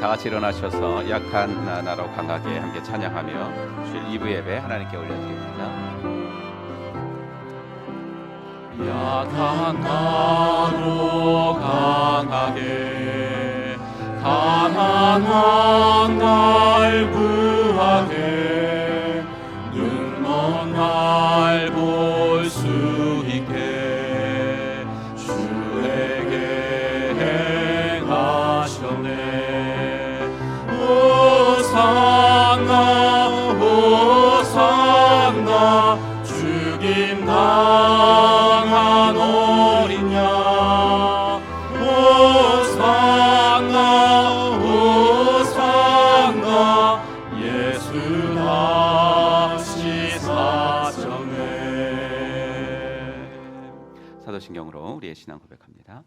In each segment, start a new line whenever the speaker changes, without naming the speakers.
다 같이 일어나셔서 약한 나로 강하게 함께 찬양하며 주일 2부 예배 하나님께 올려드립니다.
약한 나로 강하게 가난한 날 구하게 눈먼 날 볼 수 있게 주에게 행하셨네. 호산나 호산나 죽임 당한 어린 양 호산나 호산나 예수 다시 사정해.
사도신경으로 우리의 신앙 고백합니다.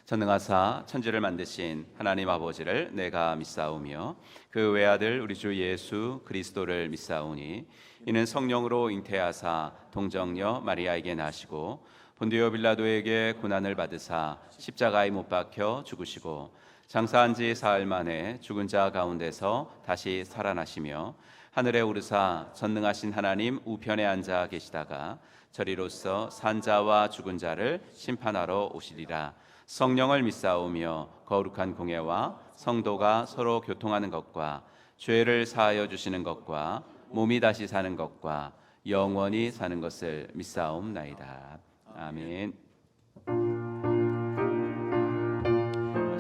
전능하사 천지를 만드신 하나님 아버지를 내가 믿사오며 그 외아들 우리 주 예수 그리스도를 믿사오니 이는 성령으로 잉태하사 동정녀 마리아에게 나시고 본디오 빌라도에게 고난을 받으사 십자가에 못 박혀 죽으시고 장사한 지 사흘 만에 죽은 자 가운데서 다시 살아나시며 하늘에 오르사 전능하신 하나님 우편에 앉아 계시다가 저리로서 산 자와 죽은 자를 심판하러 오시리라. 성령을 믿사오며 거룩한 공예와 성도가 서로 교통하는 것과 죄를 사하여 주시는 것과 몸이 다시 사는 것과 영원히 사는 것을 믿사옵나이다. 아멘.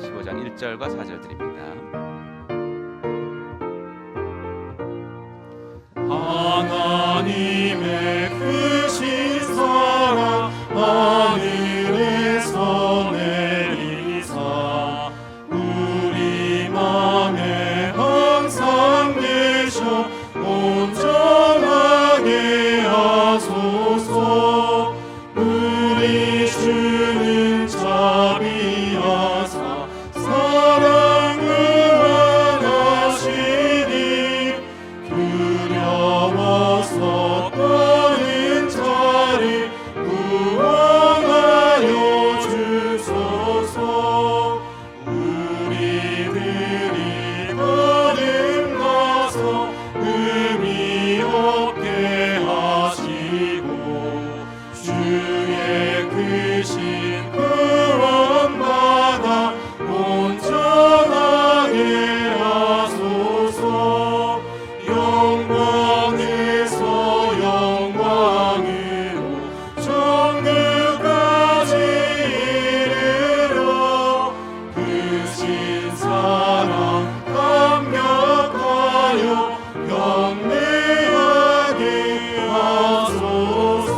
15장 1절과 4절 드립니다.
하나님의 크신 사랑 하늘에서 내리사 우리 맘에 항상 계셔 온전하게 하소서. 우리 주는 자비하사 사랑을 원하시니 두려워서 떠는 자를 구원하여 주소서. 우리들이 거듭나서 의미 없게 하시고 주의 크신 구원받아 온전하게 하소서. 영광에서 영광으로 천국까지 이르러 크신 사랑 감격하여 경배하게 하소서.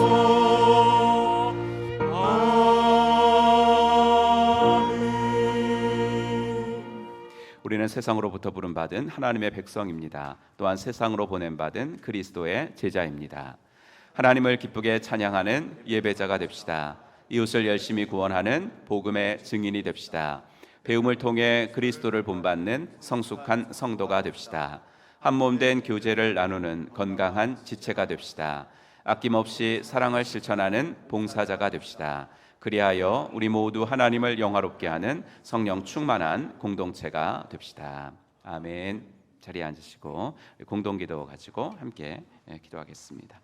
아멘.
우리는 세상으로부터 부름받은 하나님의 백성입니다. 또한 세상으로 보냄받은 그리스도의 제자입니다. 하나님을 기쁘게 찬양하는 예배자가 됩시다. 이웃을 열심히 구원하는 복음의 증인이 됩시다. 배움을 통해 그리스도를 본받는 성숙한 성도가 됩시다. 한몸된 교제를 나누는 건강한 지체가 됩시다. 아낌없이 사랑을 실천하는 봉사자가 됩시다. 그리하여 우리 모두 하나님을 영화롭게 하는 성령 충만한 공동체가 됩시다. 아멘. 자리에 앉으시고 공동기도 가지고 함께 기도하겠습니다.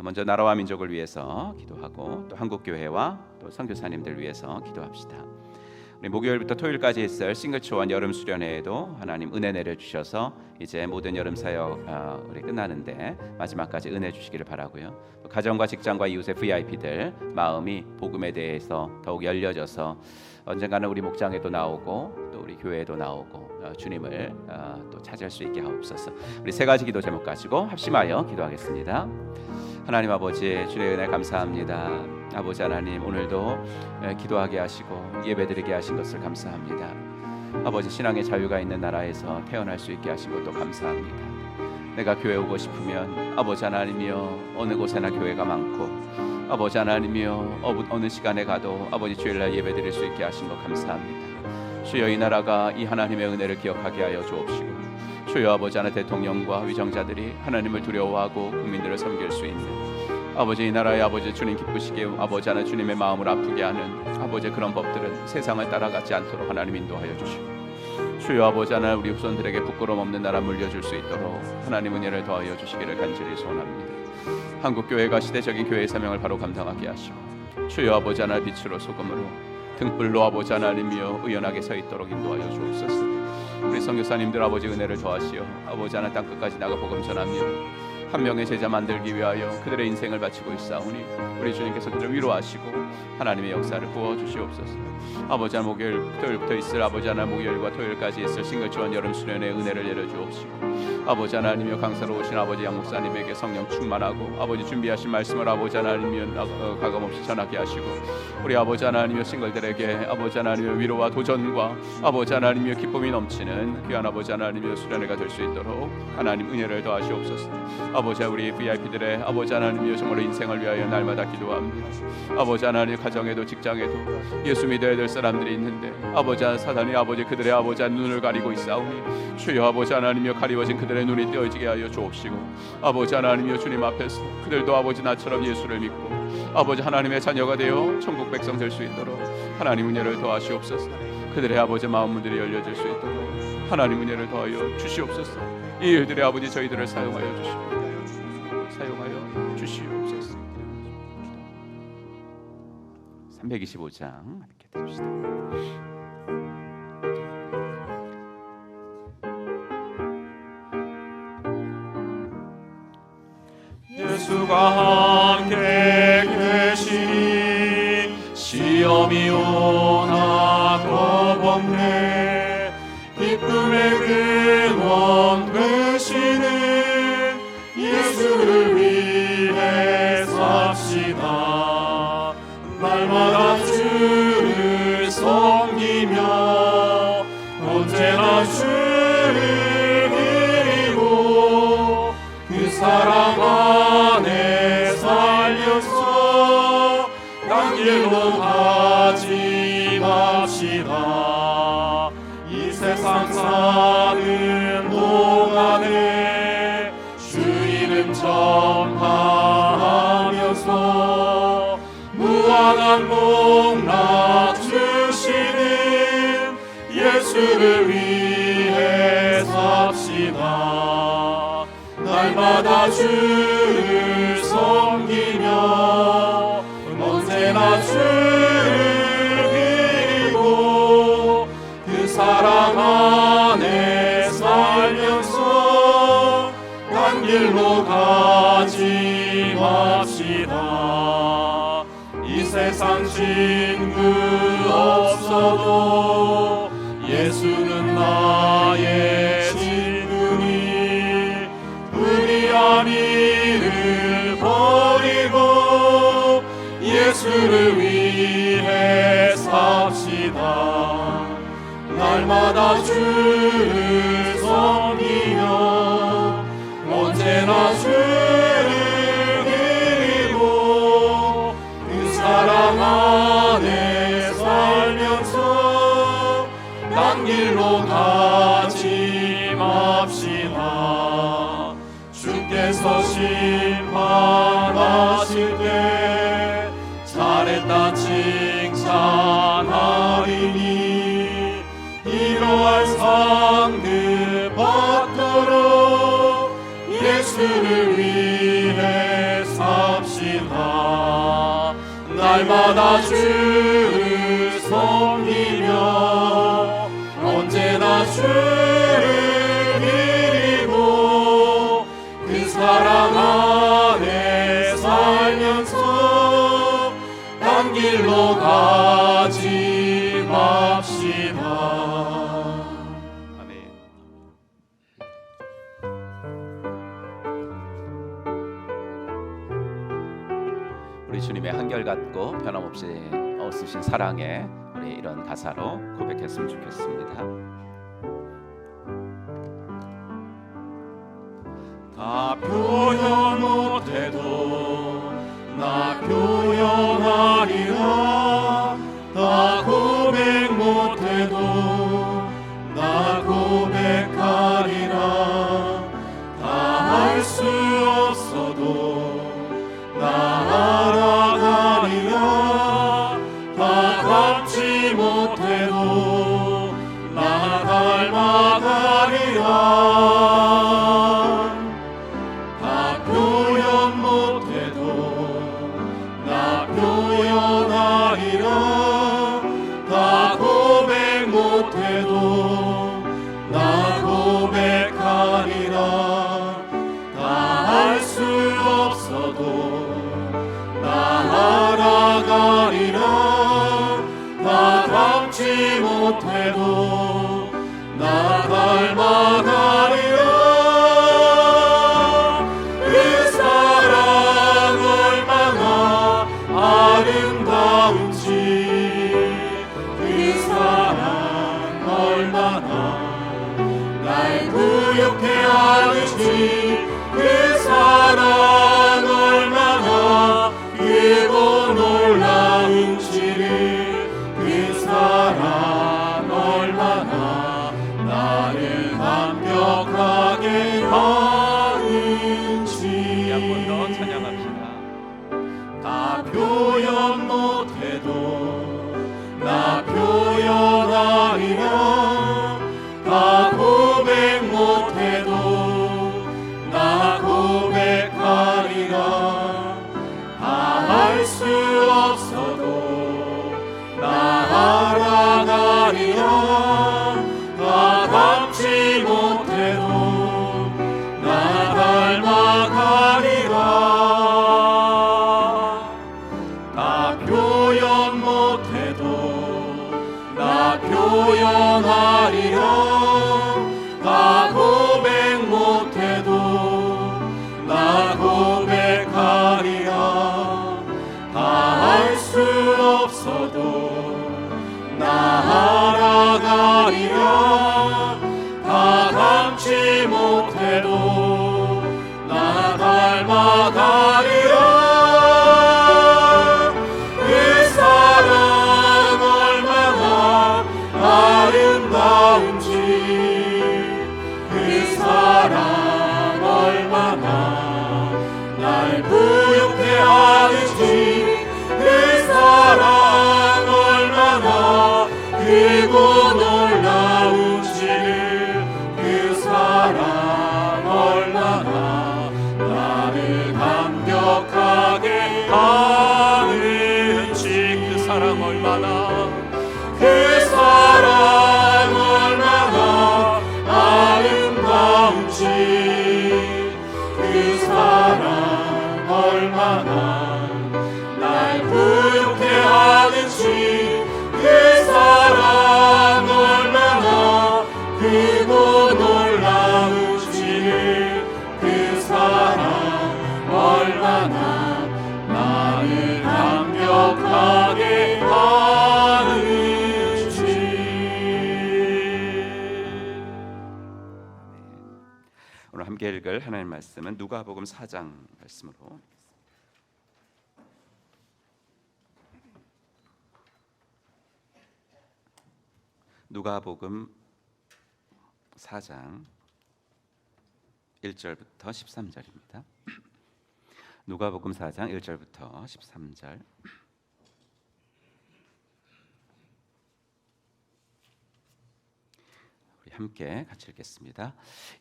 먼저 나라와 민족을 위해서 기도하고 또 한국교회와 또 선교사님들 위해서 기도합시다. 우리 목요일부터 토요일까지 있을 싱글초원 여름 수련회에도 하나님 은혜 내려주셔서 이제 모든 여름 사역 우리 끝나는데 마지막까지 은혜 주시기를 바라고요. 또 가정과 직장과 이웃의 VIP들 마음이 복음에 대해서 더욱 열려져서 언젠가는 우리 목장에도 나오고 또 우리 교회에도 나오고 주님을 또 찾을 수 있게 하옵소서. 우리 세 가지 기도 제목 가지고 합심하여 기도하겠습니다. 하나님 아버지 주의 은혜 감사합니다. 아버지 하나님 오늘도 기도하게 하시고 예배드리게 하신 것을 감사합니다. 아버지 신앙의 자유가 있는 나라에서 태어날 수 있게 하신 것도 감사합니다. 내가 교회 오고 싶으면 아버지 하나님이여 어느 곳에나 교회가 많고 아버지 하나님이여 어느 시간에 가도 아버지 주일날 예배드릴 수 있게 하신 것 감사합니다. 주여 이 나라가 이 하나님의 은혜를 기억하게 하여 주옵시고 주여 아버지 하나님 대통령과 위정자들이 하나님을 두려워하고 국민들을 섬길 수 있는 아버지 이 나라의 아버지 주님 기쁘시게 아버지 하나님 주님의 마음을 아프게 하는 아버지 그런 법들은 세상을 따라가지 않도록 하나님 인도하여 주시고 주여 아버지 하나님 우리 후손들에게 부끄러움 없는 나라 물려줄 수 있도록 하나님 은혜를 더하여 주시기를 간절히 소원합니다. 한국교회가 시대적인 교회의 사명을 바로 감당하게 하시고 주여 아버지 하나님 빛으로 소금으로 등불로 아버지 하나님이여 의연하게 서 있도록 인도하여 주옵소서. 우리 선교사님들 아버지 은혜를 더하시어 아버지 하나님 땅끝까지 나가 복음 전합니다. 한 명의 제자 만들기 위하여 그들의 인생을 바치고 있사오니 우리 주님께서 그들을 위로하시고 하나님의 역사를 부어주시옵소서. 아버지 하나님 목요일 토요일부터 있을 아버지 하나님 목요일과 토요일까지 있을 싱글주원 여름 수련의 은혜를 내려주옵시고 아버지 하나님이여 강사로 오신 아버지 양 목사님에게 성령 충만하고 아버지 준비하신 말씀을 아버지 하나님이여 가감없이 전하게 하시고 우리 아버지 하나님이여 싱글들에게 아버지 하나님이여 위로와 도전과 아버지 하나님이여 기쁨이 넘치는 귀한 아버지 하나님이여 수련회가 될 수 있도록 하나님 은혜를 더하시옵소서. 아버지 우리 VIP들의 아버지 하나님이여 정말로 인생을 위하여 날마다 기도합니다. 아버지 하나님 가정에도 직장에도 예수 믿어야 될 사람들이 있는데 아버지 사단이 아버지 그들의 아버지 눈을 가리고 있사오니 주여 아버지 하나님이여 가리워진 그들의 눈이 떼어지게 하여 주옵시고 아버지 하나님이여 주님 앞에서 그들도 아버지 나처럼 예수를 믿고 아버지 하나님의 자녀가 되어 천국 백성 될 수 있도록 하나님 은혜를 더하시옵소서. 그들의 아버지 마음문들이 열려질 수 있도록 하나님 은혜를 더하여 주시옵소서. 이 일들의 아버지 저희들을 사용하여 주시옵소서. 325장 함께 드립시다.
예수가 함께 계시니 시험이 오나 겁없네. 기쁨의 근원 되시는 예수를 위해 삽시다. 날마다 주를 섬기며 언제나 주를 드리고 그 사랑 안에 살려서 딴 길로 가지 맙시다. 이 세상 사는 동안에 주 이름 전파하면서 무한한 복락 주시는 예수를 위해 삽시다. 날마다 주를 섬기며 언제나 주를 드리고 그 사랑 안에 살면서 딴 길로 가지 맙시다. 이 세상 친구 없어도 예수는 나의 친구니 불의한 이를 버리고 예수를 위해 삽시다. 날마다 주를 섬기며 언제나 주를 드리고 그 사랑 안에 살면서 딴 길로 가지 맙시다. 주께서 심판하실 때 잘했다 칭찬하리니 이러한 상급 받도록 예수를 위해 삽시다. 날마다 주를 섬기며 언제나 주를 드리고 그 사랑 안에 살면서 딴 길로 가지 맙시다.
아멘. 우리 주님의 한결같고 변함없이 없으신 사랑에 우리 이런 가사로 고백했으면 좋겠습니다.
다 표현 못해도 나 표현하리라. 다 고백 못해도 나 고백하리라. 다 할 수 없어도 나 알아가리라. 다 갚지 못해도 나 닮아 표현하리라. 다 고백 못해도 나 고백하리라. 다 할 수 없어도 나 알아가리라. 다 닮지 못해도 나 닮아가리라. 그 사랑 얼마나 아름다운지, 그 사랑 얼마나 날 부욕해 하는지, 그 사랑 얼마나 크고 놀라운지를, 그 사랑 얼마나 나를 완벽하게 하는지.
한 번 더 찬양합시다.
다 표현 못해도 나 표현하리라. 다 고백 못해도 나 고백하리라. 다 할 수 없어도 나 알아가리라. 다 닮지 못해도 나 닮아가리라. 나 표현 못해도 나 표현하리라. 나 고백 못해도 나 고백하리라. 다 할 수 없어도 나 알아가리라. 다 닮지 못해도 나 닮아가리라. 그 사랑 얼마나 아름다운지, 그 사랑 얼마나 날 부욕해 하는지, 그 사랑 얼마나 크고 놀라운지를, 그 사랑 얼마나 나를 완벽하게 하는지, 그 사랑 얼마나, 그 사랑 얼마나 아름다운지, 그 사랑 얼마나 날 부욕해 하는지, 그 사랑 얼마나 크고 놀라운지를, 그 사랑 얼마나 나를 완벽하게 하는지.
오늘 함께 읽을 하나님의 말씀은 누가복음 4장 말씀으로 누가복음 4장 1절부터 13절입니다. 누가복음 4장 1절부터 13절. 우리 함께 같이 읽겠습니다.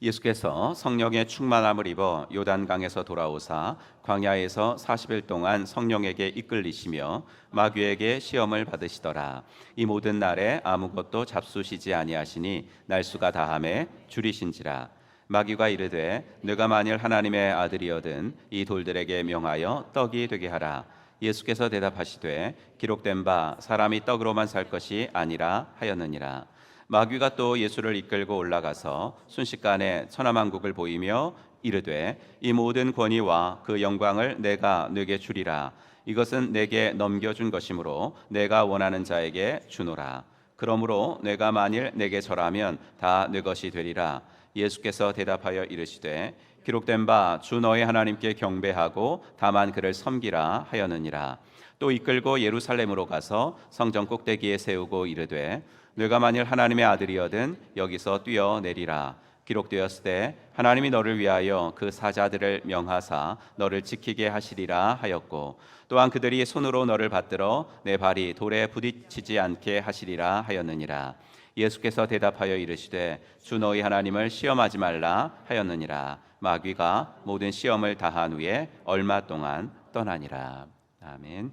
예수께서 성령의 충만함을 입어 요단강에서 돌아오사 광야에서 40일 동안 성령에게 이끌리시며 마귀에게 시험을 받으시더라. 이 모든 날에 아무것도 잡수시지 아니하시니 날수가 다함에 줄이신지라. 마귀가 이르되 너가 만일 하나님의 아들이거든 이 돌들에게 명하여 떡이 되게 하라. 예수께서 대답하시되 기록된 바 사람이 떡으로만 살 것이 아니라 하였느니라. 마귀가 또 예수를 이끌고 올라가서 순식간에 천하만국을 보이며 이르되 이 모든 권위와 그 영광을 내가 네게 주리라. 이것은 내게 넘겨준 것이므로 내가 원하는 자에게 주노라. 그러므로 내가 만일 내게 절하면 다 네 것이 되리라. 예수께서 대답하여 이르시되 기록된 바 주 너의 하나님께 경배하고 다만 그를 섬기라 하였느니라. 또 이끌고 예루살렘으로 가서 성전 꼭대기에 세우고 이르되 네가 만일 하나님의 아들이거든 여기서 뛰어내리라. 기록되었으되 하나님이 너를 위하여 그 사자들을 명하사 너를 지키게 하시리라 하였고 또한 그들이 손으로 너를 받들어 내 발이 돌에 부딪히지 않게 하시리라 하였느니라. 예수께서 대답하여 이르시되 주 너희 하나님을 시험하지 말라 하였느니라. 마귀가 모든 시험을 다한 후에 얼마 동안 떠나니라. 아멘.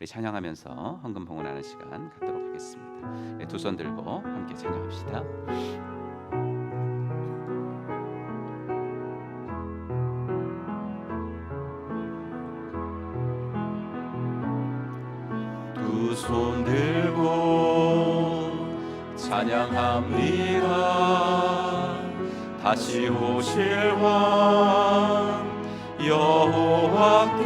우리 찬양하면서 헌금 봉헌하는 시간 갖도록 하겠습니다. 네, 두 손 들고 함께 찬양합시다.
두 손 들고 찬양합니다. 다시 오실 왕 여호와께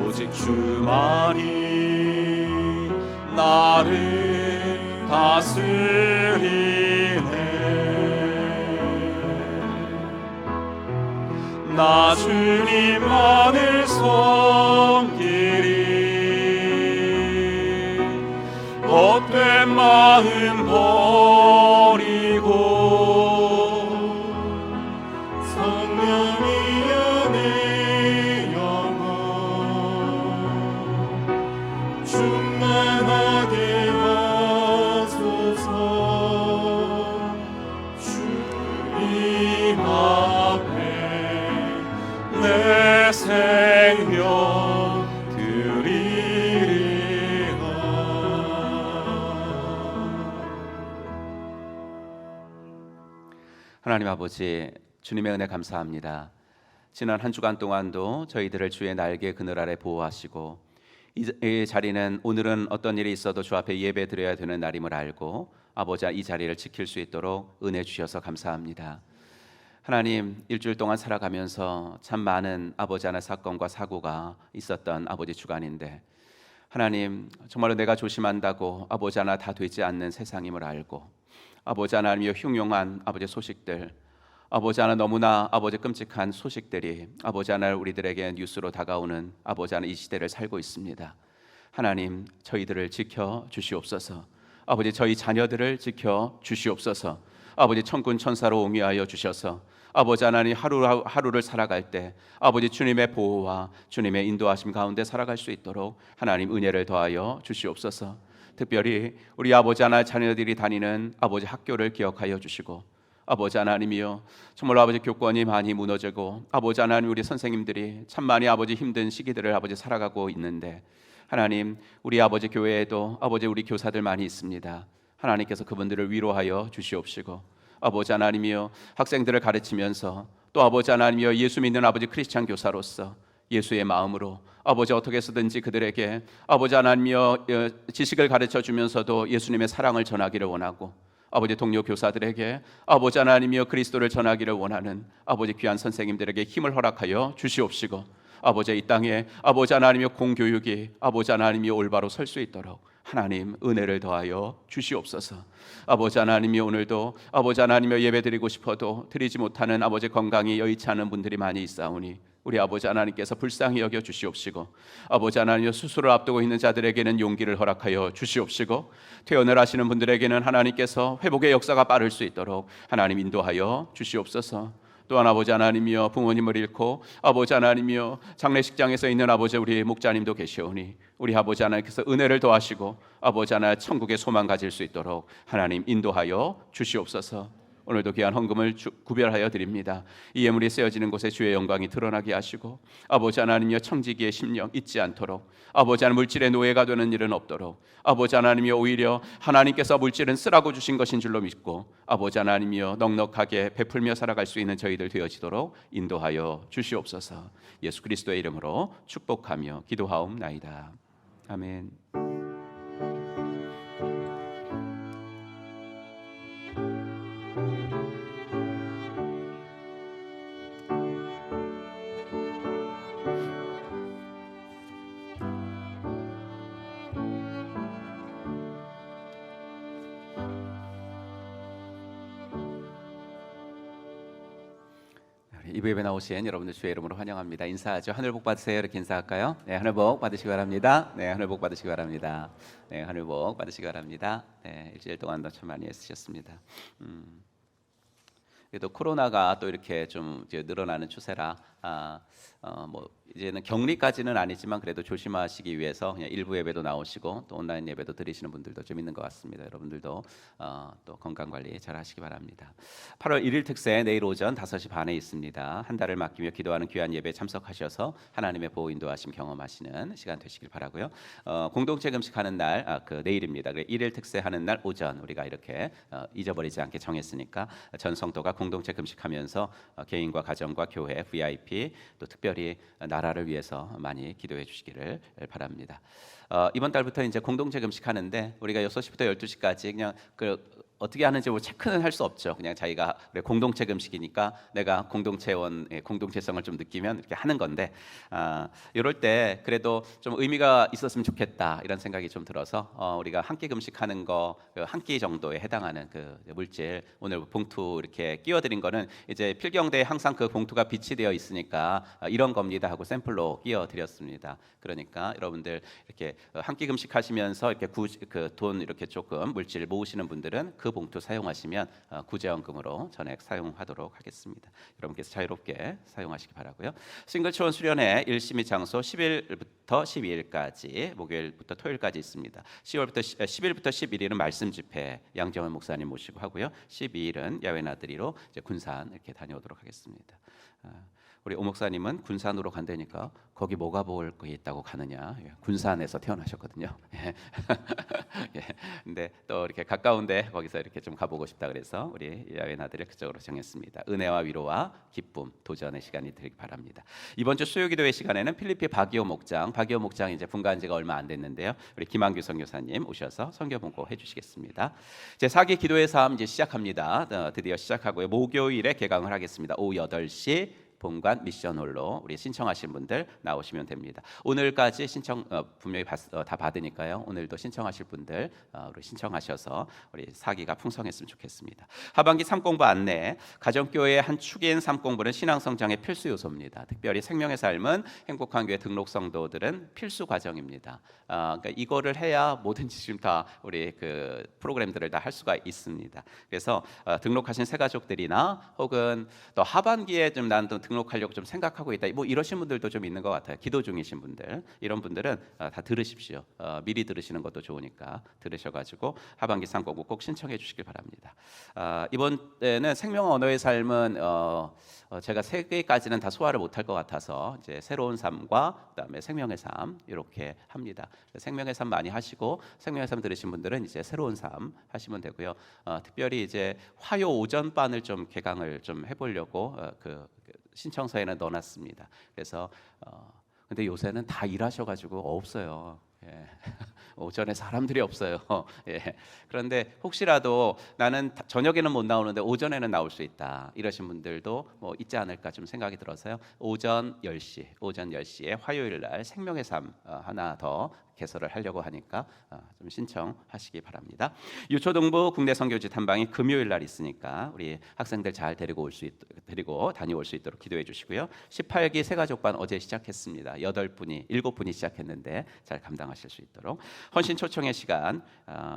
오직 주만이 나를 다스리네. 나 주님만을 섬기리. 헛된 마음 버리고 성령이여 내 영혼 충만하게 하소서. 주님 앞에 내 생명 드리리라.
하나님 아버지, 주님의 은혜 감사합니다. 지난 한 주간 동안도 저희들을 주의 날개 그늘 아래 보호하시고 이 자리는 오늘은 어떤 일이 있어도 주 앞에 예배 드려야 되는 날임을 알고 아버지 이 자리를 지킬 수 있도록 은혜 주셔서 감사합니다. 하나님, 일주일 동안 살아가면서 참 많은 아버지 하나의 사건과 사고가 있었던 아버지 주간인데 하나님, 정말로 내가 조심한다고 아버지 하나 다 되지 않는 세상임을 알고 아버지 하나님의 흉흉한 아버지 소식들, 아버지 하나 너무나 아버지 끔찍한 소식들이 아버지 하나 우리들에게 뉴스로 다가오는 아버지 하나 이 시대를 살고 있습니다. 하나님, 저희들을 지켜 주시옵소서. 아버지, 저희 자녀들을 지켜 주시옵소서. 아버지, 천군 천사로 옹이하여 주셔서 아버지 하나님 하루를 살아갈 때 아버지 주님의 보호와 주님의 인도하심 가운데 살아갈 수 있도록 하나님 은혜를 더하여 주시옵소서. 특별히 우리 아버지 하나 자녀들이 다니는 아버지 학교를 기억하여 주시고 아버지 하나님이여, 정말로 아버지 교권이 많이 무너지고 아버지 하나님 우리 선생님들이 참 많이 아버지 힘든 시기들을 아버지 살아가고 있는데 하나님, 우리 아버지 교회에도 아버지 우리 교사들 많이 있습니다. 하나님께서 그분들을 위로하여 주시옵시고 아버지 하나님이여, 학생들을 가르치면서 또 아버지 하나님이여 예수 믿는 아버지 크리스찬 교사로서 예수의 마음으로 아버지 어떻게 해서든지 그들에게 아버지 하나님이여 지식을 가르쳐 주면서도 예수님의 사랑을 전하기를 원하고 아버지 동료 교사들에게 아버지 하나님이여 그리스도를 전하기를 원하는 아버지 귀한 선생님들에게 힘을 허락하여 주시옵시고 아버지 이 땅에 아버지 하나님이여 공교육이 아버지 하나님이여 올바로 설 수 있도록 하나님 은혜를 더하여 주시옵소서. 아버지 하나님이 오늘도 아버지 하나님이여 예배드리고 싶어도 드리지 못하는 아버지 건강이 여의치 않은 분들이 많이 있사오니 우리 아버지 하나님께서 불쌍히 여겨 주시옵시고 아버지 하나님이여 수술을 앞두고 있는 자들에게는 용기를 허락하여 주시옵시고 퇴원을 하시는 분들에게는 하나님께서 회복의 역사가 빠를 수 있도록 하나님 인도하여 주시옵소서. 또한 아버지 하나님이여 부모님을 잃고 아버지 하나님이여 장례식장에서 있는 아버지 우리 목자님도 계시오니 우리 아버지 하나님께서 은혜를 더하시고 아버지 하나 천국의 소망 가질 수 있도록 하나님 인도하여 주시옵소서. 오늘도 귀한 헌금을 구별하여 드립니다. 이 예물이 쓰여지는 곳에 주의 영광이 드러나게 하시고 아버지 하나님이여 청지기의 심령 잊지 않도록 아버지 하나님 물질의 노예가 되는 일은 없도록 아버지 하나님이여 오히려 하나님께서 물질은 쓰라고 주신 것인 줄로 믿고 아버지 하나님이여 넉넉하게 베풀며 살아갈 수 있는 저희들 되어지도록 인도하여 주시옵소서. 예수 그리스도의 이름으로 축복하며 기도하옵나이다. 아멘. 이부 예배 나오신 여러분들 주의 이름으로 환영합니다. 인사하죠. 하늘 복 받으세요. 이렇게 인사할까요? 네, 하늘 복 받으시기 바랍니다. 네, 하늘 복 받으시기 바랍니다. 네, 하늘 복 받으시기 바랍니다. 네, 일주일 동안도 참 많이 애쓰셨습니다. 그래도 코로나가 또 이렇게 좀 이제 늘어나는 추세라 뭐 이제는 격리까지는 아니지만 그래도 조심하시기 위해서 그냥 일부 예배도 나오시고 또 온라인 예배도 드리시는 분들도 좀 있는 것 같습니다. 여러분들도 또 건강 관리 잘 하시기 바랍니다. 8월 1일 특세 내일 오전 5시 반에 있습니다. 한 달을 맡기며 기도하는 귀한 예배 참석하셔서 하나님의 보호 인도하심 경험하시는 시간 되시길 바라고요. 공동체 금식하는 날 그 내일입니다. 1일 특세 하는 날 오전 우리가 이렇게 잊어버리지 않게 정했으니까 전 성도가 공동체 금식하면서 개인과 가정과 교회, VIP 또 특별히 나라를 위해서 많이 기도해 주시기를 바랍니다. 이번 달부터 이제 공동체 금식하는데 우리가 6시부터 12시까지 그냥 어떻게 하는지 뭐 체크는 할 수 없죠. 그냥 자기가 그래, 공동체 금식이니까 내가 공동체성을 좀 느끼면 이렇게 하는 건데 이럴 때 그래도 좀 의미가 있었으면 좋겠다 이런 생각이 좀 들어서 우리가 한 끼 금식하는 거 한 끼 정도에 해당하는 그 물질 오늘 봉투 이렇게 끼워드린 거는 이제 필경대에 항상 그 봉투가 비치되어 있으니까 이런 겁니다 하고 샘플로 끼워드렸습니다. 그러니까 여러분들 이렇게 한 끼 금식하시면서 이렇게 그 돈 이렇게 조금 물질 모으시는 분들은 그 봉투 사용하시면 구제원금으로 전액 사용하도록 하겠습니다. 여러분께서 자유롭게 사용하시기 바라고요. 싱글초원 수련회 일시 및 장소 10일부터 12일까지 목요일부터 토요일까지 있습니다. 10일부터 11일은 말씀 집회 양정원 목사님 모시고 하고요. 12일은 야외 나들이로 이제 군산 이렇게 다녀오도록 하겠습니다. 우리 오 목사님은 군산으로 간다니까 거기 뭐가 볼 거 있다고 가느냐? 군산에서 태어나셨거든요. 근데 또 이렇게 가까운데 거기서 이렇게 좀 가보고 싶다 그래서 우리 야외 나들이 그쪽으로 정했습니다. 은혜와 위로와 기쁨, 도전의 시간이 되길 바랍니다. 이번 주 수요기도회 시간에는 필리피 박이호 목장 이제 분가한 지가 얼마 안 됐는데요. 우리 김한규 선교사님 오셔서 선교 봉고 해주시겠습니다. 제 4기 기도의 삶 이제 시작합니다. 드디어 시작하고요. 목요일에 개강을 하겠습니다. 오후 8시. 본관 미션홀로 우리 신청하신 분들 나오시면 됩니다. 오늘까지 신청 분명히 다 받으니까요. 오늘도 신청하실 분들 우리 신청하셔서 우리 사기가 풍성했으면 좋겠습니다. 하반기 삶공부 안내 가정교회의 한 축인 삶공부는 신앙성장의 필수 요소입니다. 특별히 생명의 삶은 행복한 교회 등록 성도들은 필수 과정입니다. 그러니까 이거를 해야 뭐든지 지금 다 우리 그 프로그램들을 다 할 수가 있습니다. 그래서 등록하신 새 가족들이나 혹은 또 하반기에 좀 난 또 등록하려고 좀 생각하고 있다. 뭐 이러신 분들도 좀 있는 것 같아요. 기도 중이신 분들 이런 분들은 다 들으십시오. 미리 들으시는 것도 좋으니까 들으셔가지고 하반기 상고국 꼭 신청해 주시길 바랍니다. 이번에는 생명 언어의 삶은 제가 3개까지는 다 소화를 못할 것 같아서 이제 새로운 삶과 그다음에 생명의 삶 이렇게 합니다. 생명의 삶 많이 하시고 생명의 삶 들으신 분들은 이제 새로운 삶 하시면 되고요. 특별히 이제 화요 오전반을 좀 개강을 좀 해보려고 신청서에는 넣어놨습니다. 그래서 근데 요새는 다 일하셔가지고 없어요. 예. 오전에 사람들이 없어요. 예. 그런데 혹시라도 나는 저녁에는 못 나오는데 오전에는 나올 수 있다 이러신 분들도 뭐 있지 않을까 좀 생각이 들어서요. 오전 10시에 화요일 날 생명의 삶 하나 더 개설을 하려고 하니까 좀 신청하시기 바랍니다. 유초등부 국내 선교지 탐방이 금요일 날 있으니까 우리 학생들 잘 데리고 다녀올 수 있도록 기도해 주시고요. 18기 새가족반 어제 시작했습니다. 7분이 시작했는데 잘 감당하실 수 있도록 헌신 초청의 시간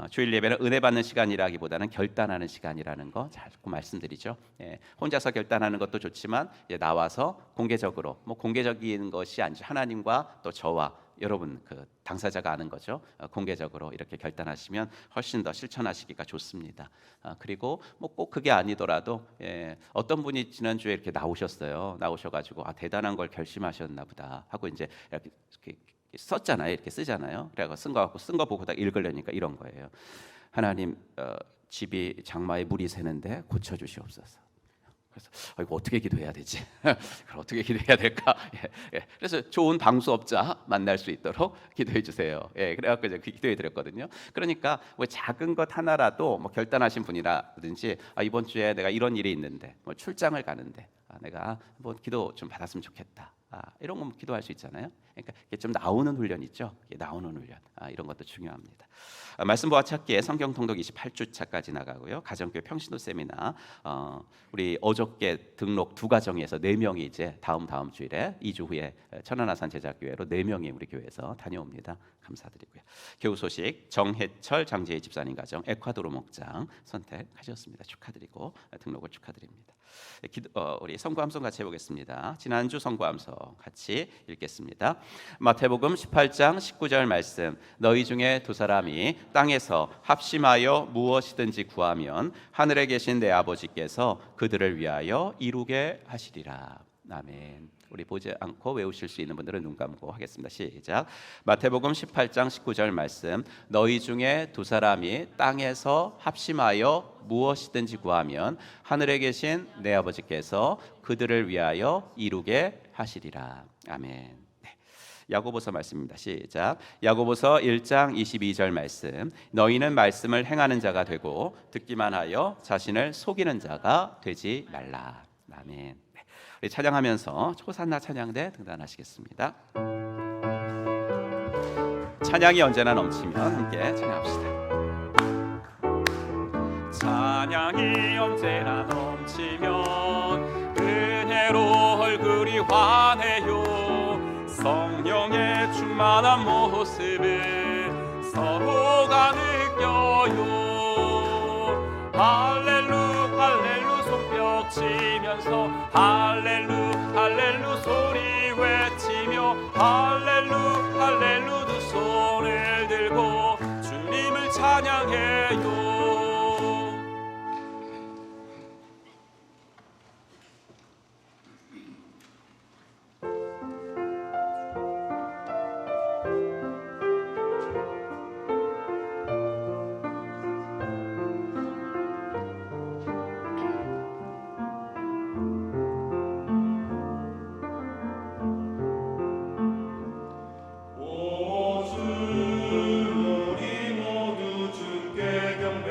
주일 예배는 은혜 받는 시간이라기보다는 결단하는 시간이라는 거 자꾸 말씀드리죠. 예, 혼자서 결단하는 것도 좋지만 나와서 공개적으로 뭐 공개적인 것이 아니죠. 하나님과 또 저와 여러분 그 당사자가 아는 거죠. 공개적으로 이렇게 결단하시면 훨씬 더 실천하시기가 좋습니다. 그리고 뭐 꼭 그게 아니더라도 어떤 분이 지난주에 이렇게 나오셔가지고 대단한 걸 결심하셨나 보다 하고 이제 이렇게 썼잖아요. 이렇게 쓰잖아요. 그래서 쓴 거 보고 다 읽으려니까 이런 거예요. 하나님 집이 장마에 물이 새는데 고쳐주시옵소서. 그래서 이거 어떻게 기도해야 되지? 어떻게 기도해야 될까? 그래서 좋은 방수업자 만날 수 있도록 기도해 주세요. 그래갖고 이제 기도해 드렸거든요. 그러니까 뭐 작은 것 하나라도 뭐 결단하신 분이라든지 이번 주에 내가 이런 일이 있는데 뭐 출장을 가는데 내가 뭐 기도 좀 받았으면 좋겠다. 이런 거 기도할 수 있잖아요. 그러니까 이게 좀 나오는 훈련 있죠. 나오는 훈련 이런 것도 중요합니다. 말씀 보아 찾기에 성경 통독 28주차까지 나가고요. 가정교회 평신도 세미나 우리 어저께 등록 2가정에서 4명이 이제 다음 주일에 2주 후에 천안아산 제자교회로 4명이 우리 교회에서 다녀옵니다. 감사드리고요. 교우 소식 정해철 장재희 집사님 가정 에콰도르 목장 선택하셨습니다. 축하드리고 등록을 축하드립니다. 우리 성구함성 같이 해보겠습니다. 지난주 성구함성 같이 읽겠습니다. 마태복음 18장 19절 말씀. 너희 중에 두 사람이 땅에서 합심하여 무엇이든지 구하면 하늘에 계신 내 아버지께서 그들을 위하여 이루게 하시리라. 아멘. 우리 보지 않고 외우실 수 있는 분들은 눈 감고 하겠습니다. 시작. 마태복음 18장 19절 말씀. 너희 중에 두 사람이 땅에서 합심하여 무엇이든지 구하면 하늘에 계신 내 아버지께서 그들을 위하여 이루게 하시리라. 아멘. 야고보서 말씀입니다. 시작. 야고보서 1장 22절 말씀. 너희는 말씀을 행하는 자가 되고 듣기만 하여 자신을 속이는 자가 되지 말라. 아멘. 우리 찬양하면서 초산나 찬양대 등단하시겠습니다. 찬양이 언제나 넘치면 함께 찬양합시다.
찬양이 언제나 넘치면 은혜로 얼굴이 환해요. 성령의 충만한 모습을 서로가 느껴요. 할렐루 할렐루 손뼉 치면서 할렐루 할렐루 소리 외치며 할렐루 할렐루 두 손을 들고 주님을 찬양해요. 우리 모두 주께 경배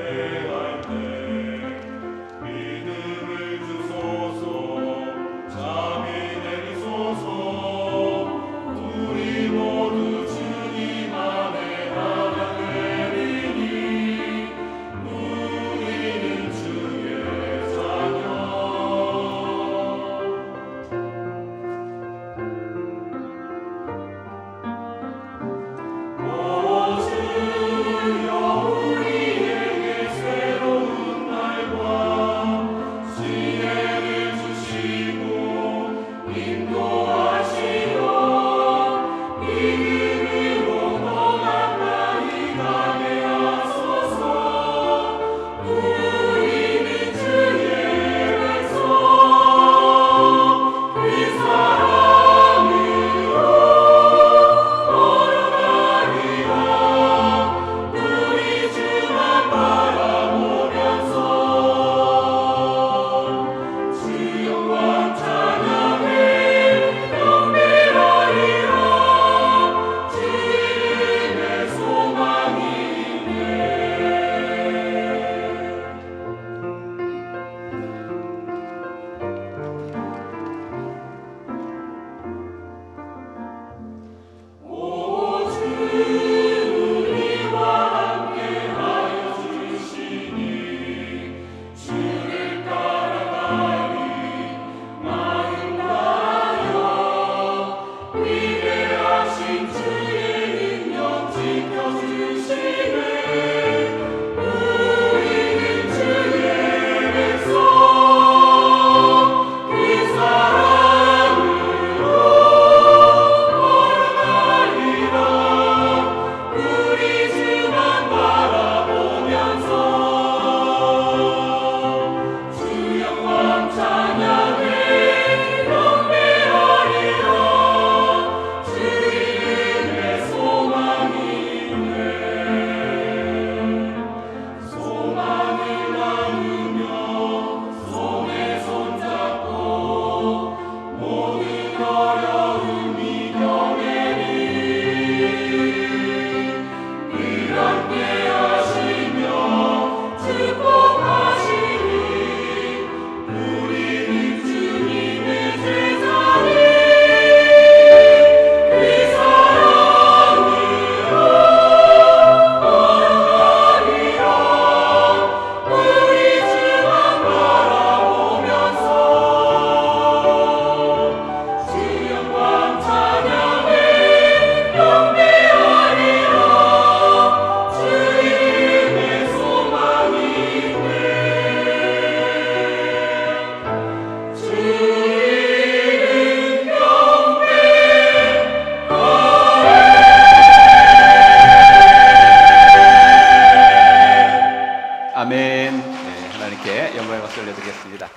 박수 올려드리겠습니다.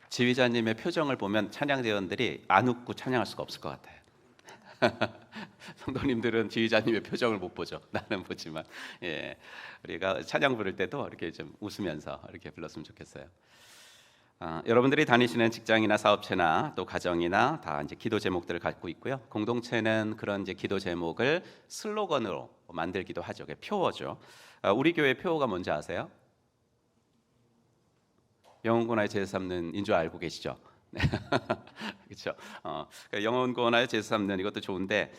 지휘자님의 표정을 보면 찬양대원들이 안 웃고 찬양할 수가 없을 것 같아요. 성도님들은 지휘자님의 표정을 못 보죠. 나는 보지만, 우리가 찬양 부를 때도 이렇게 좀 웃으면서 이렇게 불렀으면 좋겠어요. 여러분들이 다니시는 직장이나 사업체나 또 가정이나 다 이제 기도 제목들을 갖고 있고요. 공동체는 그런 이제 기도 제목을 슬로건으로 만들기도 하죠. 그게 표어죠. 우리 교회 표어가 뭔지 아세요? 영혼 구원하여 제사 삼는 인 줄 알고 계시죠? 그렇죠. 영혼 구원하여 제사 삼는 이것도 좋은데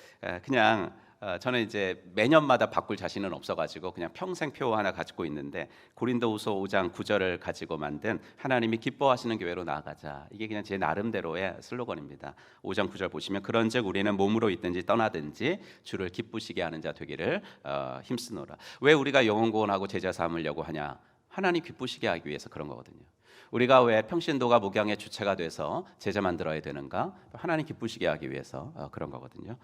그냥 저는 이제 매년마다 바꿀 자신은 없어가지고 그냥 평생 표 하나 가지고 있는데 고린도후서 5장 9절을 가지고 만든 하나님이 기뻐하시는 교회로 나아가자. 이게 그냥 제 나름대로의 슬로건입니다. 5장 9절 보시면 그런즉 우리는 몸으로 있든지 떠나든지 주를 기쁘시게 하는 자 되기를 힘쓰노라. 왜 우리가 영혼 구원하고 제자 삼으려고 하냐? 하나님 기쁘시게 하기 위해서 그런 거거든요. 우리가 왜 평신도가 목양의 주체가 돼서 제자 만들어야 되는가? 하나님 기쁘시게 하기 위해서 그런 거거든요.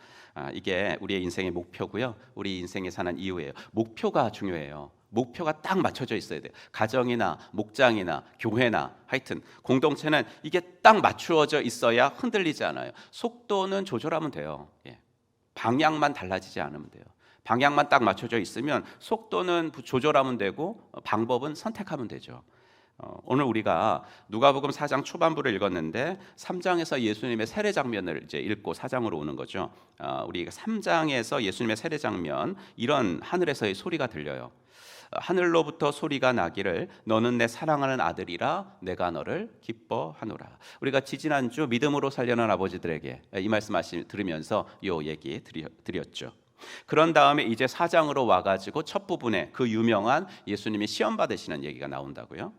이게 우리의 인생의 목표고요. 우리 인생에 사는 이유예요. 목표가 중요해요. 목표가 딱 맞춰져 있어야 돼요. 가정이나 목장이나 교회나 하여튼 공동체는 이게 딱 맞추어져 있어야 흔들리지 않아요. 속도는 조절하면 돼요. 방향만 달라지지 않으면 돼요. 방향만 딱 맞춰져 있으면 속도는 조절하면 되고 방법은 선택하면 되죠. 오늘 우리가 누가복음 4장 초반부를 읽었는데 3장에서 예수님의 세례 장면을 이제 읽고 4장으로 오는 거죠. 우리가 3장에서 예수님의 세례 장면 이런 하늘에서의 소리가 들려요. 하늘로부터 소리가 나기를 너는 내 사랑하는 아들이라 내가 너를 기뻐하노라. 우리가 지지난주 믿음으로 살려는 아버지들에게 이 말씀 들으면서 이 얘기 드렸죠. 그런 다음에 이제 4장으로 와가지고 첫 부분에 그 유명한 예수님이 시험 받으시는 얘기가 나온다고요.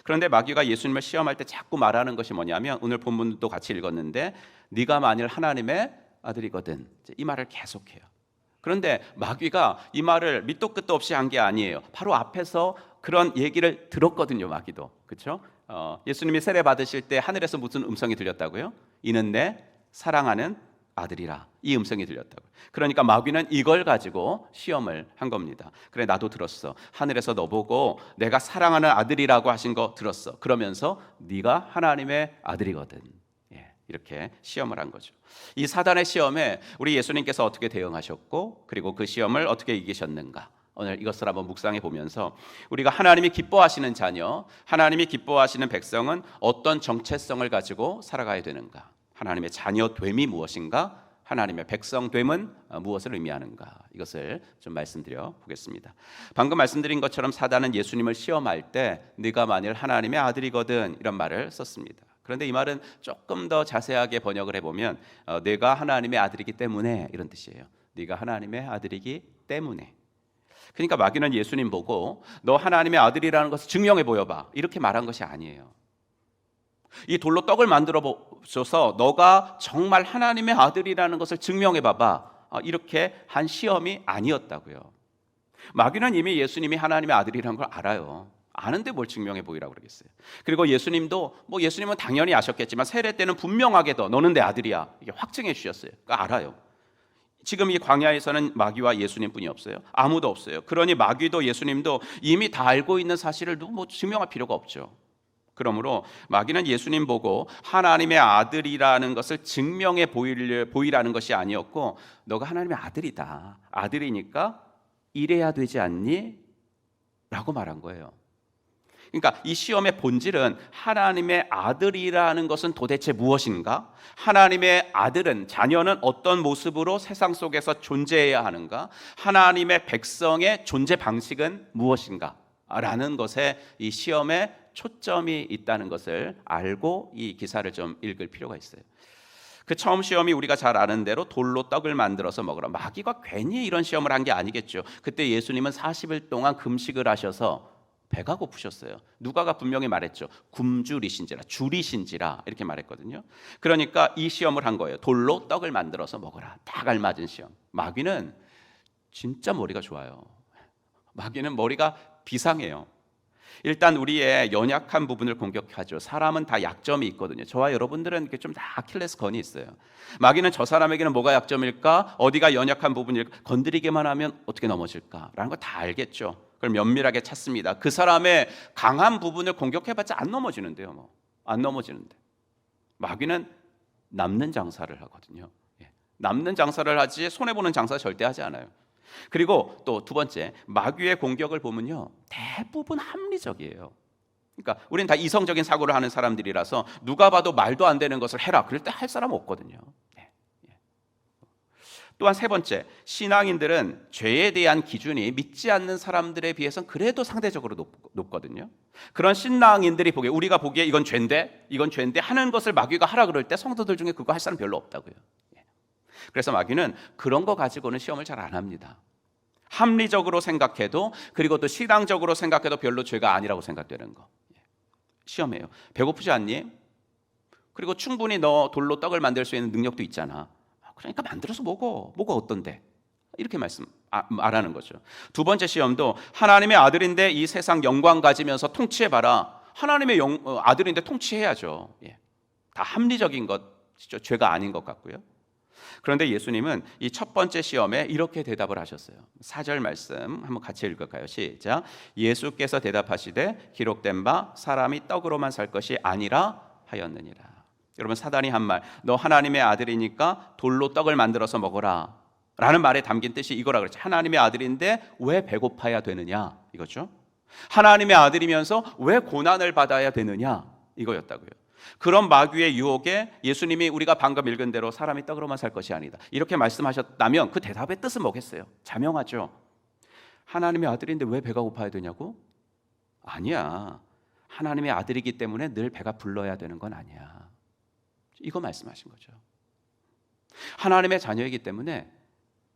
그런데 마귀가 예수님을 시험할 때 자꾸 말하는 것이 뭐냐면 오늘 본문도 같이 읽었는데 네가 만일 하나님의 아들이거든, 이 말을 계속해요. 그런데 마귀가 이 말을 밑도 끝도 없이 한 게 아니에요. 바로 앞에서 그런 얘기를 들었거든요. 마귀도. 그렇죠? 예수님이 세례 받으실 때 하늘에서 무슨 음성이 들렸다고요? 이는 내 사랑하는 아들이라, 이 음성이 들렸다고. 그러니까 마귀는 이걸 가지고 시험을 한 겁니다. 그래, 나도 들었어. 하늘에서 너 보고 내가 사랑하는 아들이라고 하신 거 들었어. 그러면서 네가 하나님의 아들이거든. 이렇게 시험을 한 거죠. 이 사단의 시험에 우리 예수님께서 어떻게 대응하셨고 그리고 그 시험을 어떻게 이기셨는가, 오늘 이것을 한번 묵상해 보면서 우리가 하나님이 기뻐하시는 자녀, 하나님이 기뻐하시는 백성은 어떤 정체성을 가지고 살아가야 되는가, 하나님의 자녀됨이 무엇인가, 하나님의 백성됨은 무엇을 의미하는가, 이것을 좀 말씀드려 보겠습니다. 방금 말씀드린 것처럼 사단은 예수님을 시험할 때 네가 만일 하나님의 아들이거든 이런 말을 썼습니다. 그런데 이 말은 조금 더 자세하게 번역을 해보면 네가 하나님의 아들이기 때문에, 이런 뜻이에요. 네가 하나님의 아들이기 때문에. 그러니까 마귀는 예수님 보고 너 하나님의 아들이라는 것을 증명해 보여봐, 이렇게 말한 것이 아니에요. 이 돌로 떡을 만들어 줘서 너가 정말 하나님의 아들이라는 것을 증명해 봐봐, 이렇게 한 시험이 아니었다고요. 마귀는 이미 예수님이 하나님의 아들이라는 걸 알아요. 아는데 뭘 증명해 보이라고 그러겠어요. 그리고 예수님도 예수님은 당연히 아셨겠지만 세례 때는 분명하게도 너는 내 아들이야, 이게 확증해 주셨어요. 그러니까 알아요. 지금 이 광야에서는 마귀와 예수님뿐이 없어요. 아무도 없어요. 그러니 마귀도 예수님도 이미 다 알고 있는 사실을 증명할 필요가 없죠. 그러므로 마귀는 예수님 보고 하나님의 아들이라는 것을 증명해 보이라는 것이 아니었고, 너가 하나님의 아들이다, 아들이니까 이래야 되지 않니? 라고 말한 거예요. 그러니까 이 시험의 본질은 하나님의 아들이라는 것은 도대체 무엇인가? 하나님의 아들은, 자녀는 어떤 모습으로 세상 속에서 존재해야 하는가? 하나님의 백성의 존재 방식은 무엇인가? 라는 것에 이 시험에 초점이 있다는 것을 알고 이 기사를 좀 읽을 필요가 있어요. 그 처음 시험이 우리가 잘 아는 대로 돌로 떡을 만들어서 먹으라. 마귀가 괜히 이런 시험을 한 게 아니겠죠. 그때 예수님은 40일 동안 금식을 하셔서 배가 고프셨어요. 누가가 분명히 말했죠. 굶주리신지라, 줄이신지라, 이렇게 말했거든요. 그러니까 이 시험을 한 거예요. 돌로 떡을 만들어서 먹어라. 딱 알맞은 시험. 마귀는 진짜 머리가 좋아요. 마귀는 머리가 비상해요. 일단 우리의 연약한 부분을 공격하죠. 사람은 다 약점이 있거든요. 저와 여러분들은 좀 다 아킬레스건이 있어요. 마귀는 저 사람에게는 뭐가 약점일까? 어디가 연약한 부분일까? 건드리기만 하면 어떻게 넘어질까? 라는 거 다 알겠죠. 그걸 면밀하게 찾습니다. 그 사람의 강한 부분을 공격해봤자 안 넘어지는데요. 안 넘어지는데. 마귀는 남는 장사를 하거든요. 남는 장사를 하지 손해보는 장사 절대 하지 않아요. 그리고 또 두 번째, 마귀의 공격을 보면요, 대부분 합리적이에요. 그러니까 우리는 다 이성적인 사고를 하는 사람들이라서 누가 봐도 말도 안 되는 것을 해라 그럴 때 할 사람 없거든요. 또한 세 번째, 신앙인들은 죄에 대한 기준이 믿지 않는 사람들에 비해서는 그래도 상대적으로 높거든요. 그런 신앙인들이 보기에, 우리가 보기에 이건 죄인데 하는 것을 마귀가 하라 그럴 때 성도들 중에 그거 할 사람 별로 없다고요. 그래서 마귀는 그런 거 가지고는 시험을 잘 안 합니다. 합리적으로 생각해도, 그리고 또 신앙적으로 생각해도 별로 죄가 아니라고 생각되는 거 시험해요. 배고프지 않니? 그리고 충분히 너 돌로 떡을 만들 수 있는 능력도 있잖아. 그러니까 만들어서 뭐가 어떤데? 이렇게 말하는 거죠. 두 번째 시험도 하나님의 아들인데 이 세상 영광 가지면서 통치해봐라. 하나님의 아들인데 통치해야죠. 다 합리적인 것이죠. 죄가 아닌 것 같고요. 그런데 예수님은 이 첫 번째 시험에 이렇게 대답을 하셨어요. 4절 말씀 한번 같이 읽을까요? 시작. 예수께서 대답하시되 기록된 바 사람이 떡으로만 살 것이 아니라 하였느니라. 여러분, 사단이 한 말, 너 하나님의 아들이니까 돌로 떡을 만들어서 먹어라 라는 말에 담긴 뜻이 이거라 그랬죠. 하나님의 아들인데 왜 배고파야 되느냐 이거죠. 하나님의 아들이면서 왜 고난을 받아야 되느냐 이거였다고요. 그런 마귀의 유혹에 예수님이 우리가 방금 읽은 대로 사람이 떡으로만 살 것이 아니다 이렇게 말씀하셨다면 그 대답의 뜻은 뭐겠어요? 자명하죠. 하나님의 아들인데 왜 배가 고파야 되냐고? 아니야. 하나님의 아들이기 때문에 늘 배가 불러야 되는 건 아니야. 이거 말씀하신 거죠. 하나님의 자녀이기 때문에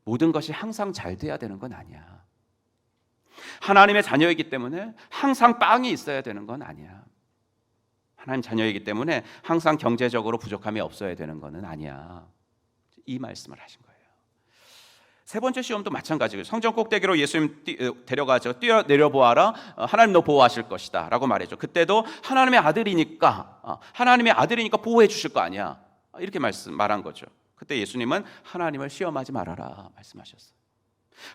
모든 것이 항상 잘 돼야 되는 건 아니야. 하나님의 자녀이기 때문에 항상 빵이 있어야 되는 건 아니야. 하나님 자녀이기 때문에 항상 경제적으로 부족함이 없어야 되는 것은 아니야. 이 말씀을 하신 거예요. 세 번째 시험도 마찬가지고요. 성전 꼭대기로 예수님 데려가죠. 뛰어내려보아라. 하나님 너 보호하실 것이다 라고 말했죠. 그때도 하나님의 아들이니까 보호해 주실 거 아니야. 이렇게 말한 거죠. 그때 예수님은 하나님을 시험하지 말아라 말씀하셨어요.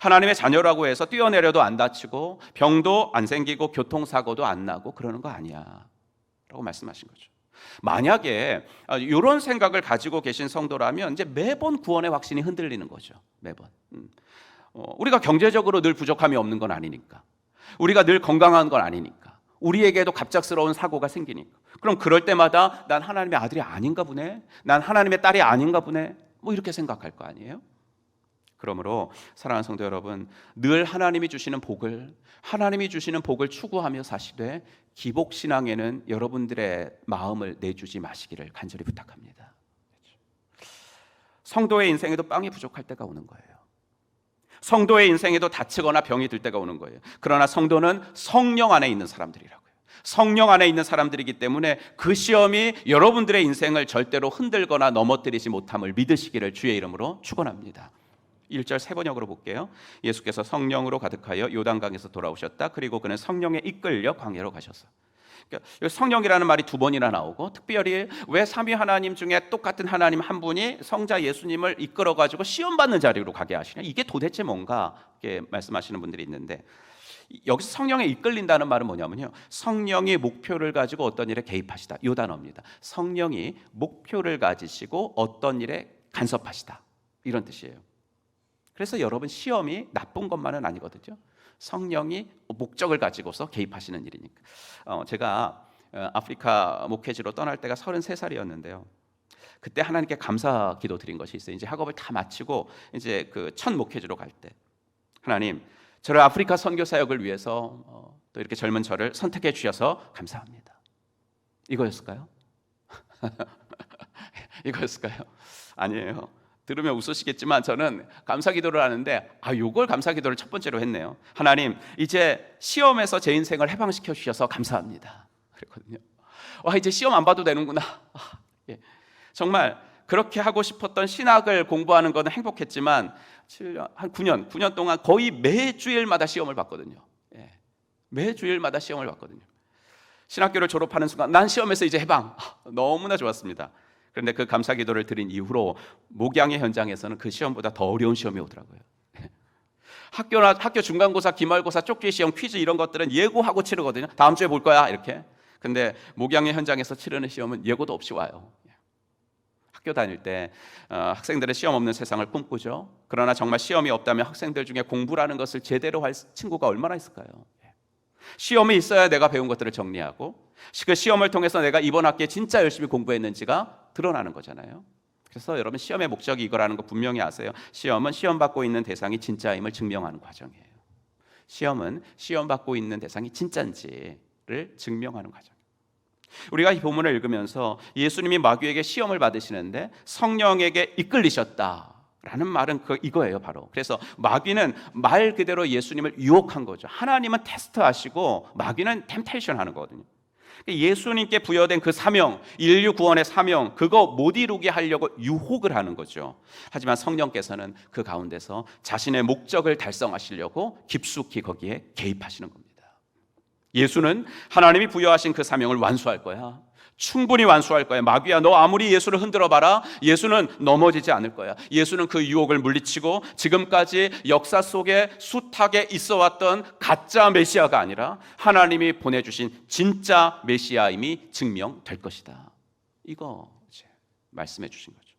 하나님의 자녀라고 해서 뛰어내려도 안 다치고 병도 안 생기고 교통사고도 안 나고 그러는 거 아니야 라고 말씀하신 거죠. 만약에 이런 생각을 가지고 계신 성도라면 이제 매번 구원의 확신이 흔들리는 거죠. 매번. 우리가 경제적으로 늘 부족함이 없는 건 아니니까, 우리가 늘 건강한 건 아니니까, 우리에게도 갑작스러운 사고가 생기니까, 그럼 그럴 때마다 난 하나님의 아들이 아닌가 보네, 난 하나님의 딸이 아닌가 보네, 이렇게 생각할 거 아니에요? 그러므로 사랑하는 성도 여러분, 늘 하나님이 주시는 복을 추구하며 사시되 기복신앙에는 여러분들의 마음을 내주지 마시기를 간절히 부탁합니다. 성도의 인생에도 빵이 부족할 때가 오는 거예요. 성도의 인생에도 다치거나 병이 들 때가 오는 거예요. 그러나 성도는 성령 안에 있는 사람들이라고요. 성령 안에 있는 사람들이기 때문에 그 시험이 여러분들의 인생을 절대로 흔들거나 넘어뜨리지 못함을 믿으시기를 주의 이름으로 축원합니다. 1절 세 번역으로 볼게요. 예수께서 성령으로 가득하여 요단강에서 돌아오셨다. 그리고 그는 성령에 이끌려 광야로 가셨어. 그러니까 성령이라는 말이 두 번이나 나오고, 특별히 왜 삼위 하나님 중에 똑같은 하나님 한 분이 성자 예수님을 이끌어가지고 시험받는 자리로 가게 하시냐, 이게 도대체 뭔가 이렇게 말씀하시는 분들이 있는데, 여기서 성령에 이끌린다는 말은 뭐냐면요, 성령이 목표를 가지고 어떤 일에 개입하시다, 이 단어입니다. 성령이 목표를 가지시고 어떤 일에 간섭하시다, 이런 뜻이에요. 그래서 여러분, 시험이 나쁜 것만은 아니거든요. 성령이 목적을 가지고서 개입하시는 일이니까. 제가 아프리카 목회지로 떠날 때가 33살이었는데요. 그때 하나님께 감사 기도 드린 것이 있어요. 이제 학업을 다 마치고 이제 그 첫 목회지로 갈 때, 하나님, 저를 아프리카 선교 사역을 위해서 또 이렇게 젊은 저를 선택해 주셔서 감사합니다. 이거였을까요? 이거였을까요? 아니에요. 들으면 웃으시겠지만 저는 감사기도를 하는데 요걸 감사기도를 첫 번째로 했네요. 하나님, 이제 시험에서 제 인생을 해방시켜 주셔서 감사합니다. 그랬거든요. 이제 시험 안 봐도 되는구나. 예. 정말 그렇게 하고 싶었던 신학을 공부하는 것은 행복했지만 한 9년 동안 거의 매주일마다 시험을 봤거든요. 예. 매 주일마다 시험을 봤거든요. 신학교를 졸업하는 순간 난 시험에서 이제 해방. 너무나 좋았습니다. 그런데 그 감사 기도를 드린 이후로 목양의 현장에서는 그 시험보다 더 어려운 시험이 오더라고요. 학교 중간고사, 기말고사, 쪽지 시험, 퀴즈 이런 것들은 예고하고 치르거든요. 다음 주에 볼 거야 이렇게. 근데 목양의 현장에서 치르는 시험은 예고도 없이 와요. 학교 다닐 때 학생들은 시험 없는 세상을 꿈꾸죠. 그러나 정말 시험이 없다면 학생들 중에 공부라는 것을 제대로 할 친구가 얼마나 있을까요? 시험이 있어야 내가 배운 것들을 정리하고 그 시험을 통해서 내가 이번 학기에 진짜 열심히 공부했는지가 드러나는 거잖아요. 그래서 여러분 시험의 목적이 이거라는 거 분명히 아세요. 시험은 시험 받고 있는 대상이 진짜임을 증명하는 과정이에요. 시험은 시험 받고 있는 대상이 진짜인지를 증명하는 과정. 우리가 이 본문을 읽으면서 예수님이 마귀에게 시험을 받으시는데 성령에게 이끌리셨다라는 말은 이거예요 바로. 그래서 마귀는 말 그대로 예수님을 유혹한 거죠. 하나님은 테스트하시고 마귀는 템테이션 하는 거거든요. 예수님께 부여된 그 사명, 인류 구원의 사명, 그거 못 이루게 하려고 유혹을 하는 거죠. 하지만 성령께서는 그 가운데서 자신의 목적을 달성하시려고 깊숙이 거기에 개입하시는 겁니다. 예수는 하나님이 부여하신 그 사명을 완수할 거야. 충분히 완수할 거야. 마귀야, 너 아무리 예수를 흔들어 봐라. 예수는 넘어지지 않을 거야. 예수는 그 유혹을 물리치고 지금까지 역사 속에 숱하게 있어 왔던 가짜 메시아가 아니라 하나님이 보내주신 진짜 메시아임이 증명될 것이다. 이거 이제 말씀해 주신 거죠.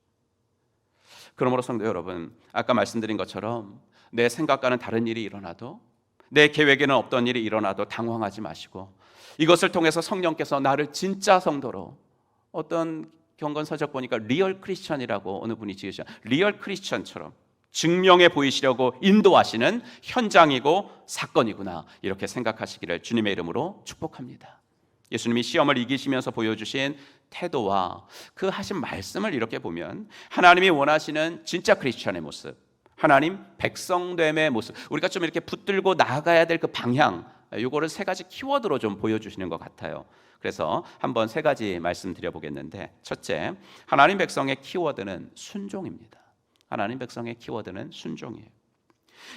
그러므로 성도 여러분, 아까 말씀드린 것처럼 내 생각과는 다른 일이 일어나도, 내 계획에는 없던 일이 일어나도 당황하지 마시고, 이것을 통해서 성령께서 나를 진짜 성도로, 어떤 경건서적 보니까 리얼 크리스천이라고 어느 분이 지으셔, 리얼 크리스천처럼 증명해 보이시려고 인도하시는 현장이고 사건이구나, 이렇게 생각하시기를 주님의 이름으로 축복합니다. 예수님이 시험을 이기시면서 보여주신 태도와 그 하신 말씀을 이렇게 보면 하나님이 원하시는 진짜 크리스천의 모습, 하나님 백성됨의 모습, 우리가 좀 이렇게 붙들고 나아가야 될 그 방향, 이거를 세 가지 키워드로 좀 보여주시는 것 같아요. 그래서 한번 세 가지 말씀드려 보겠는데, 첫째, 하나님 백성의 키워드는 순종입니다. 하나님 백성의 키워드는 순종이에요.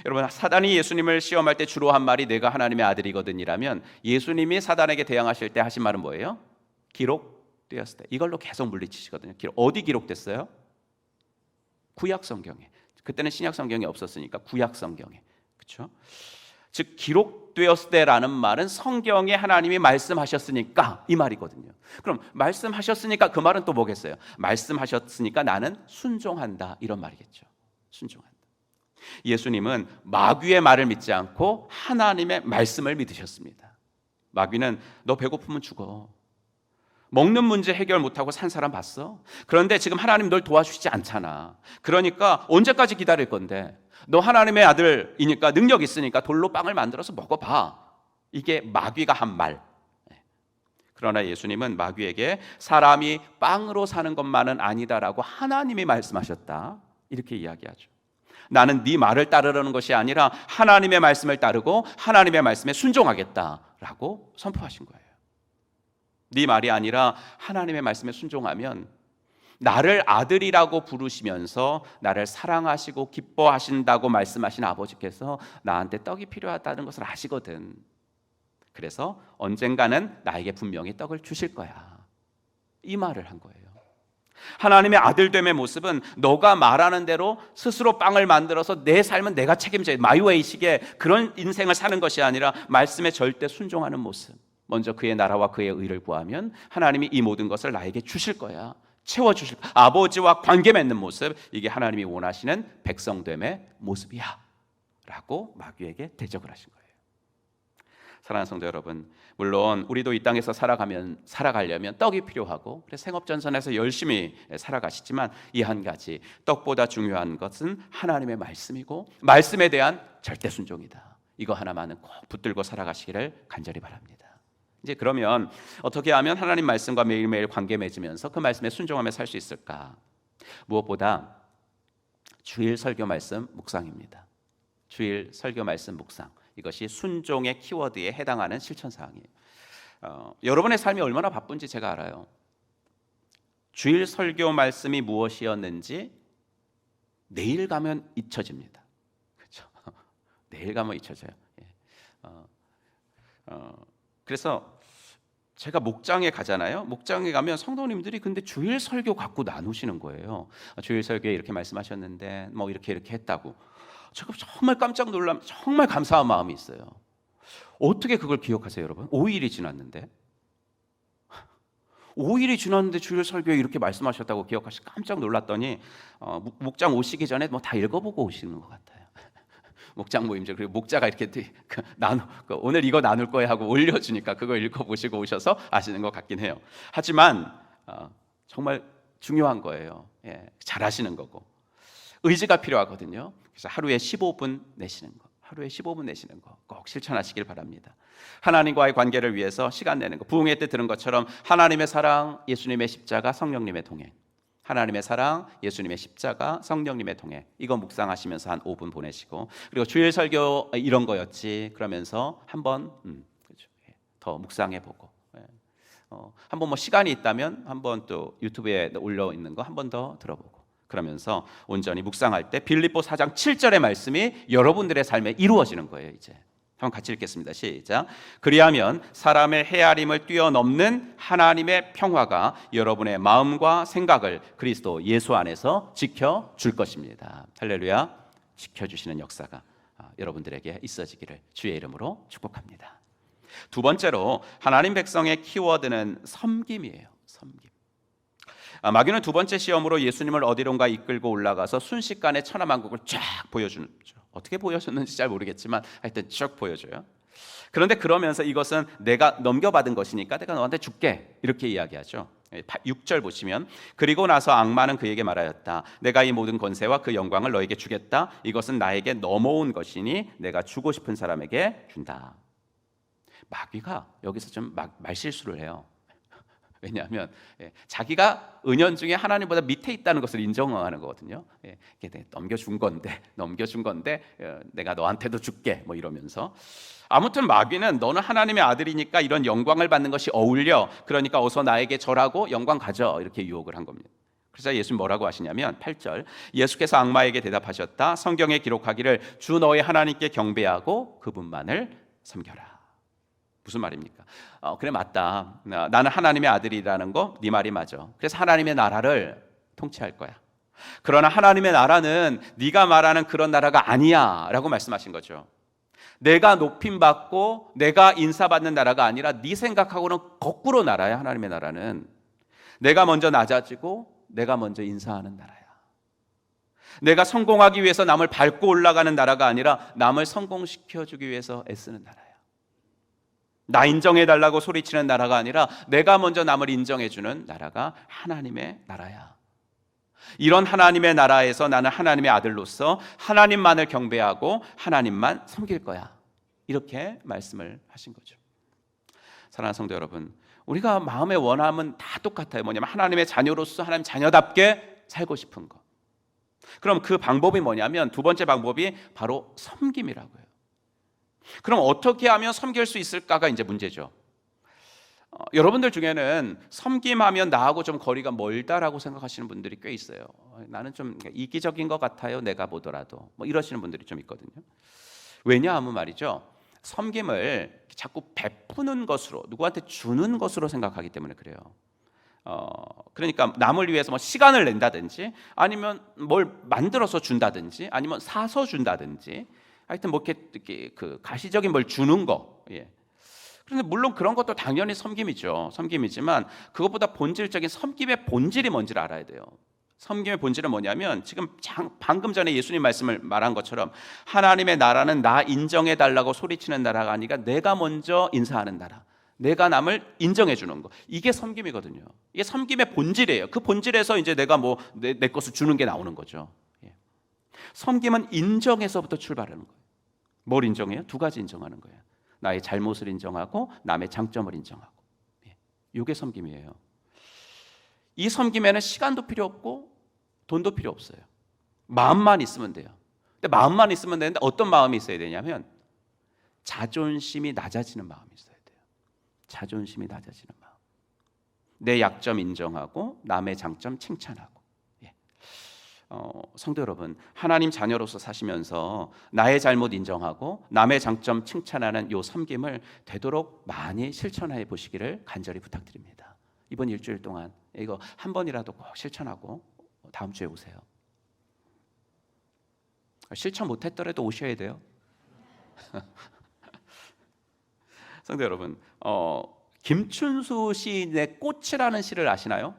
여러분, 사단이 예수님을 시험할 때 주로 한 말이 내가 하나님의 아들이거든이라면, 예수님이 사단에게 대항하실 때 하신 말은 뭐예요? 기록되었을 때. 이걸로 계속 물리치시거든요. 어디 기록됐어요? 구약 성경에. 그때는 신약 성경이 없었으니까 구약 성경에. 그렇죠? 즉 기록되었을 때라는 말은 성경에 하나님이 말씀하셨으니까 이 말이거든요. 그럼 말씀하셨으니까 그 말은 또 뭐겠어요? 말씀하셨으니까 나는 순종한다, 이런 말이겠죠. 순종한다. 예수님은 마귀의 말을 믿지 않고 하나님의 말씀을 믿으셨습니다. 마귀는 너 배고프면 죽어, 먹는 문제 해결 못하고 산 사람 봤어? 그런데 지금 하나님 널 도와주시지 않잖아. 그러니까 언제까지 기다릴 건데? 너 하나님의 아들이니까, 능력 있으니까 돌로 빵을 만들어서 먹어봐. 이게 마귀가 한 말. 그러나 예수님은 마귀에게 사람이 빵으로 사는 것만은 아니다라고 하나님이 말씀하셨다, 이렇게 이야기하죠. 나는 네 말을 따르려는 것이 아니라 하나님의 말씀을 따르고 하나님의 말씀에 순종하겠다라고 선포하신 거예요. 네 말이 아니라 하나님의 말씀에 순종하면 나를 아들이라고 부르시면서 나를 사랑하시고 기뻐하신다고 말씀하신 아버지께서 나한테 떡이 필요하다는 것을 아시거든. 그래서 언젠가는 나에게 분명히 떡을 주실 거야, 이 말을 한 거예요. 하나님의 아들됨의 모습은 너가 말하는 대로 스스로 빵을 만들어서 내 삶은 내가 책임져, 마이웨이식의 그런 인생을 사는 것이 아니라 말씀에 절대 순종하는 모습. 먼저 그의 나라와 그의 의를 구하면 하나님이 이 모든 것을 나에게 주실 거야, 채워주실 거야. 아버지와 관계 맺는 모습, 이게 하나님이 원하시는 백성됨의 모습이야 라고 마귀에게 대적을 하신 거예요. 사랑하는 성도 여러분, 물론 우리도 이 땅에서 살아가려면 떡이 필요하고, 그래서 생업전선에서 열심히 살아가시지만 이 한 가지, 떡보다 중요한 것은 하나님의 말씀이고 말씀에 대한 절대 순종이다. 이거 하나만은 꼭 붙들고 살아가시기를 간절히 바랍니다. 이제 그러면 어떻게 하면 하나님 말씀과 매일매일 관계 맺으면서 그 말씀에 순종하며 살 수 있을까? 무엇보다 주일 설교 말씀 묵상입니다. 주일 설교 말씀 묵상, 이것이 순종의 키워드에 해당하는 실천사항이에요. 여러분의 삶이 얼마나 바쁜지 제가 알아요. 주일 설교 말씀이 무엇이었는지 내일 가면 잊혀집니다. 그렇죠? 내일 가면 잊혀져요. 그래서 제가 목장에 가잖아요. 목장에 가면 성도님들이 근데 주일 설교 갖고 나누시는 거예요. 주일 설교에 이렇게 말씀하셨는데 뭐 이렇게 했다고. 제가 정말 깜짝 놀라면 정말 감사한 마음이 있어요. 어떻게 그걸 기억하세요, 여러분? 5일이 지났는데 5일이 지났는데 주일 설교에 이렇게 말씀하셨다고 기억하시 깜짝 놀랐더니 목장 오시기 전에 뭐 다 읽어보고 오시는 것 같아요. 목장 모임제 그리고 목자가 이렇게 오늘 이거 나눌 거야 하고 올려주니까 그거 읽어보시고 오셔서 아시는 것 같긴 해요. 하지만 정말 중요한 거예요. 잘하시는 거고 의지가 필요하거든요. 그래서 하루에 15분 내시는 거. 하루에 15분 내시는 거 꼭 실천하시길 바랍니다. 하나님과의 관계를 위해서 시간 내는 거. 부흥회 때 들은 것처럼 하나님의 사랑, 예수님의 십자가, 성령님의 동행. 하나님의 사랑, 예수님의 십자가, 성령님의 동행. 이거 묵상하시면서 한 5분 보내시고 그리고 주일 설교 이런 거였지 그러면서 한번 더 묵상해보고 한번 뭐 시간이 있다면 한번 또 유튜브에 올려 있는 거 한 번 더 들어보고 그러면서 온전히 묵상할 때 빌립보 4장 7절의 말씀이 여러분들의 삶에 이루어지는 거예요. 이제 한번 같이 읽겠습니다. 시작. 그리하면 사람의 헤아림을 뛰어넘는 하나님의 평화가 여러분의 마음과 생각을 그리스도 예수 안에서 지켜줄 것입니다. 할렐루야. 지켜주시는 역사가 여러분들에게 있어지기를 주의 이름으로 축복합니다. 두 번째로 하나님 백성의 키워드는 섬김이에요. 섬김. 마귀는 두 번째 시험으로 예수님을 어디론가 이끌고 올라가서 순식간에 천하만국을 쫙 보여주는 거죠. 어떻게 보여줬는지 잘 모르겠지만 하여튼 쭉 보여줘요. 그런데 그러면서 이것은 내가 넘겨받은 것이니까 내가 너한테 줄게 이렇게 이야기하죠. 6절 보시면 그리고 나서 악마는 그에게 말하였다. 내가 이 모든 권세와 그 영광을 너에게 주겠다. 이것은 나에게 넘어온 것이니 내가 주고 싶은 사람에게 준다. 마귀가 여기서 좀 말실수를 해요. 왜냐하면 자기가 은연중에 하나님보다 밑에 있다는 것을 인정하는 거거든요. 넘겨준 건데 내가 너한테도 줄게 뭐 이러면서 아무튼 마귀는 너는 하나님의 아들이니까 이런 영광을 받는 것이 어울려 그러니까 어서 나에게 절하고 영광 가져 이렇게 유혹을 한 겁니다. 그래서 예수님 뭐라고 하시냐면 8절 예수께서 악마에게 대답하셨다. 성경에 기록하기를 주 너의 하나님께 경배하고 그분만을 섬겨라. 무슨 말입니까? 그래 맞다. 나는 하나님의 아들이라는 거 네 말이 맞아. 그래서 하나님의 나라를 통치할 거야. 그러나 하나님의 나라는 네가 말하는 그런 나라가 아니야 라고 말씀하신 거죠. 내가 높임받고 내가 인사받는 나라가 아니라 네 생각하고는 거꾸로 나라야. 하나님의 나라는 내가 먼저 낮아지고 내가 먼저 인사하는 나라야. 내가 성공하기 위해서 남을 밟고 올라가는 나라가 아니라 남을 성공시켜주기 위해서 애쓰는 나라야. 나 인정해달라고 소리치는 나라가 아니라 내가 먼저 남을 인정해주는 나라가 하나님의 나라야. 이런 하나님의 나라에서 나는 하나님의 아들로서 하나님만을 경배하고 하나님만 섬길 거야. 이렇게 말씀을 하신 거죠. 사랑하는 성도 여러분, 우리가 마음의 원함은 다 똑같아요. 뭐냐면 하나님의 자녀로서 하나님 자녀답게 살고 싶은 거. 그럼 그 방법이 뭐냐면 두 번째 방법이 바로 섬김이라고요. 그럼 어떻게 하면 섬길 수 있을까가 이제 문제죠. 여러분들 중에는 섬김하면 나하고 좀 거리가 멀다라고 생각하시는 분들이 꽤 있어요. 나는 좀 이기적인 것 같아요. 내가 보더라도 뭐 이러시는 분들이 좀 있거든요. 왜냐하면 말이죠. 섬김을 자꾸 베푸는 것으로 누구한테 주는 것으로 생각하기 때문에 그래요. 그러니까 남을 위해서 뭐 시간을 낸다든지 아니면 뭘 만들어서 준다든지 아니면 사서 준다든지 하여튼 뭐 이렇게 그 가시적인 뭘 주는 거. 그런데 물론 그런 것도 당연히 섬김이죠. 섬김이지만 그것보다 본질적인 섬김의 본질이 뭔지를 알아야 돼요. 섬김의 본질은 뭐냐면 지금 방금 전에 예수님 말씀을 말한 것처럼 하나님의 나라는 나 인정해 달라고 소리치는 나라가 아니라 내가 먼저 인사하는 나라. 내가 남을 인정해 주는 거. 이게 섬김이거든요. 이게 섬김의 본질이에요. 그 본질에서 이제 내가 뭐 내 것을 주는 게 나오는 거죠. 섬김은 인정에서부터 출발하는 거예요. 뭘 인정해요? 두 가지 인정하는 거예요. 나의 잘못을 인정하고 남의 장점을 인정하고. 이게 섬김이에요. 이 섬김에는 시간도 필요 없고 돈도 필요 없어요. 마음만 있으면 돼요. 근데 마음만 있으면 되는데 어떤 마음이 있어야 되냐면 자존심이 낮아지는 마음이 있어야 돼요. 자존심이 낮아지는 마음. 내 약점 인정하고 남의 장점 칭찬하고. 성도 여러분, 하나님 자녀로서 사시면서 나의 잘못 인정하고 남의 장점 칭찬하는 요 섬김을 되도록 많이 실천해 보시기를 간절히 부탁드립니다. 이번 일주일 동안 이거 한 번이라도 꼭 실천하고 다음 주에 오세요. 실천 못했더라도 오셔야 돼요. 성도 여러분, 김춘수 시인의 꽃이라는 시를 아시나요?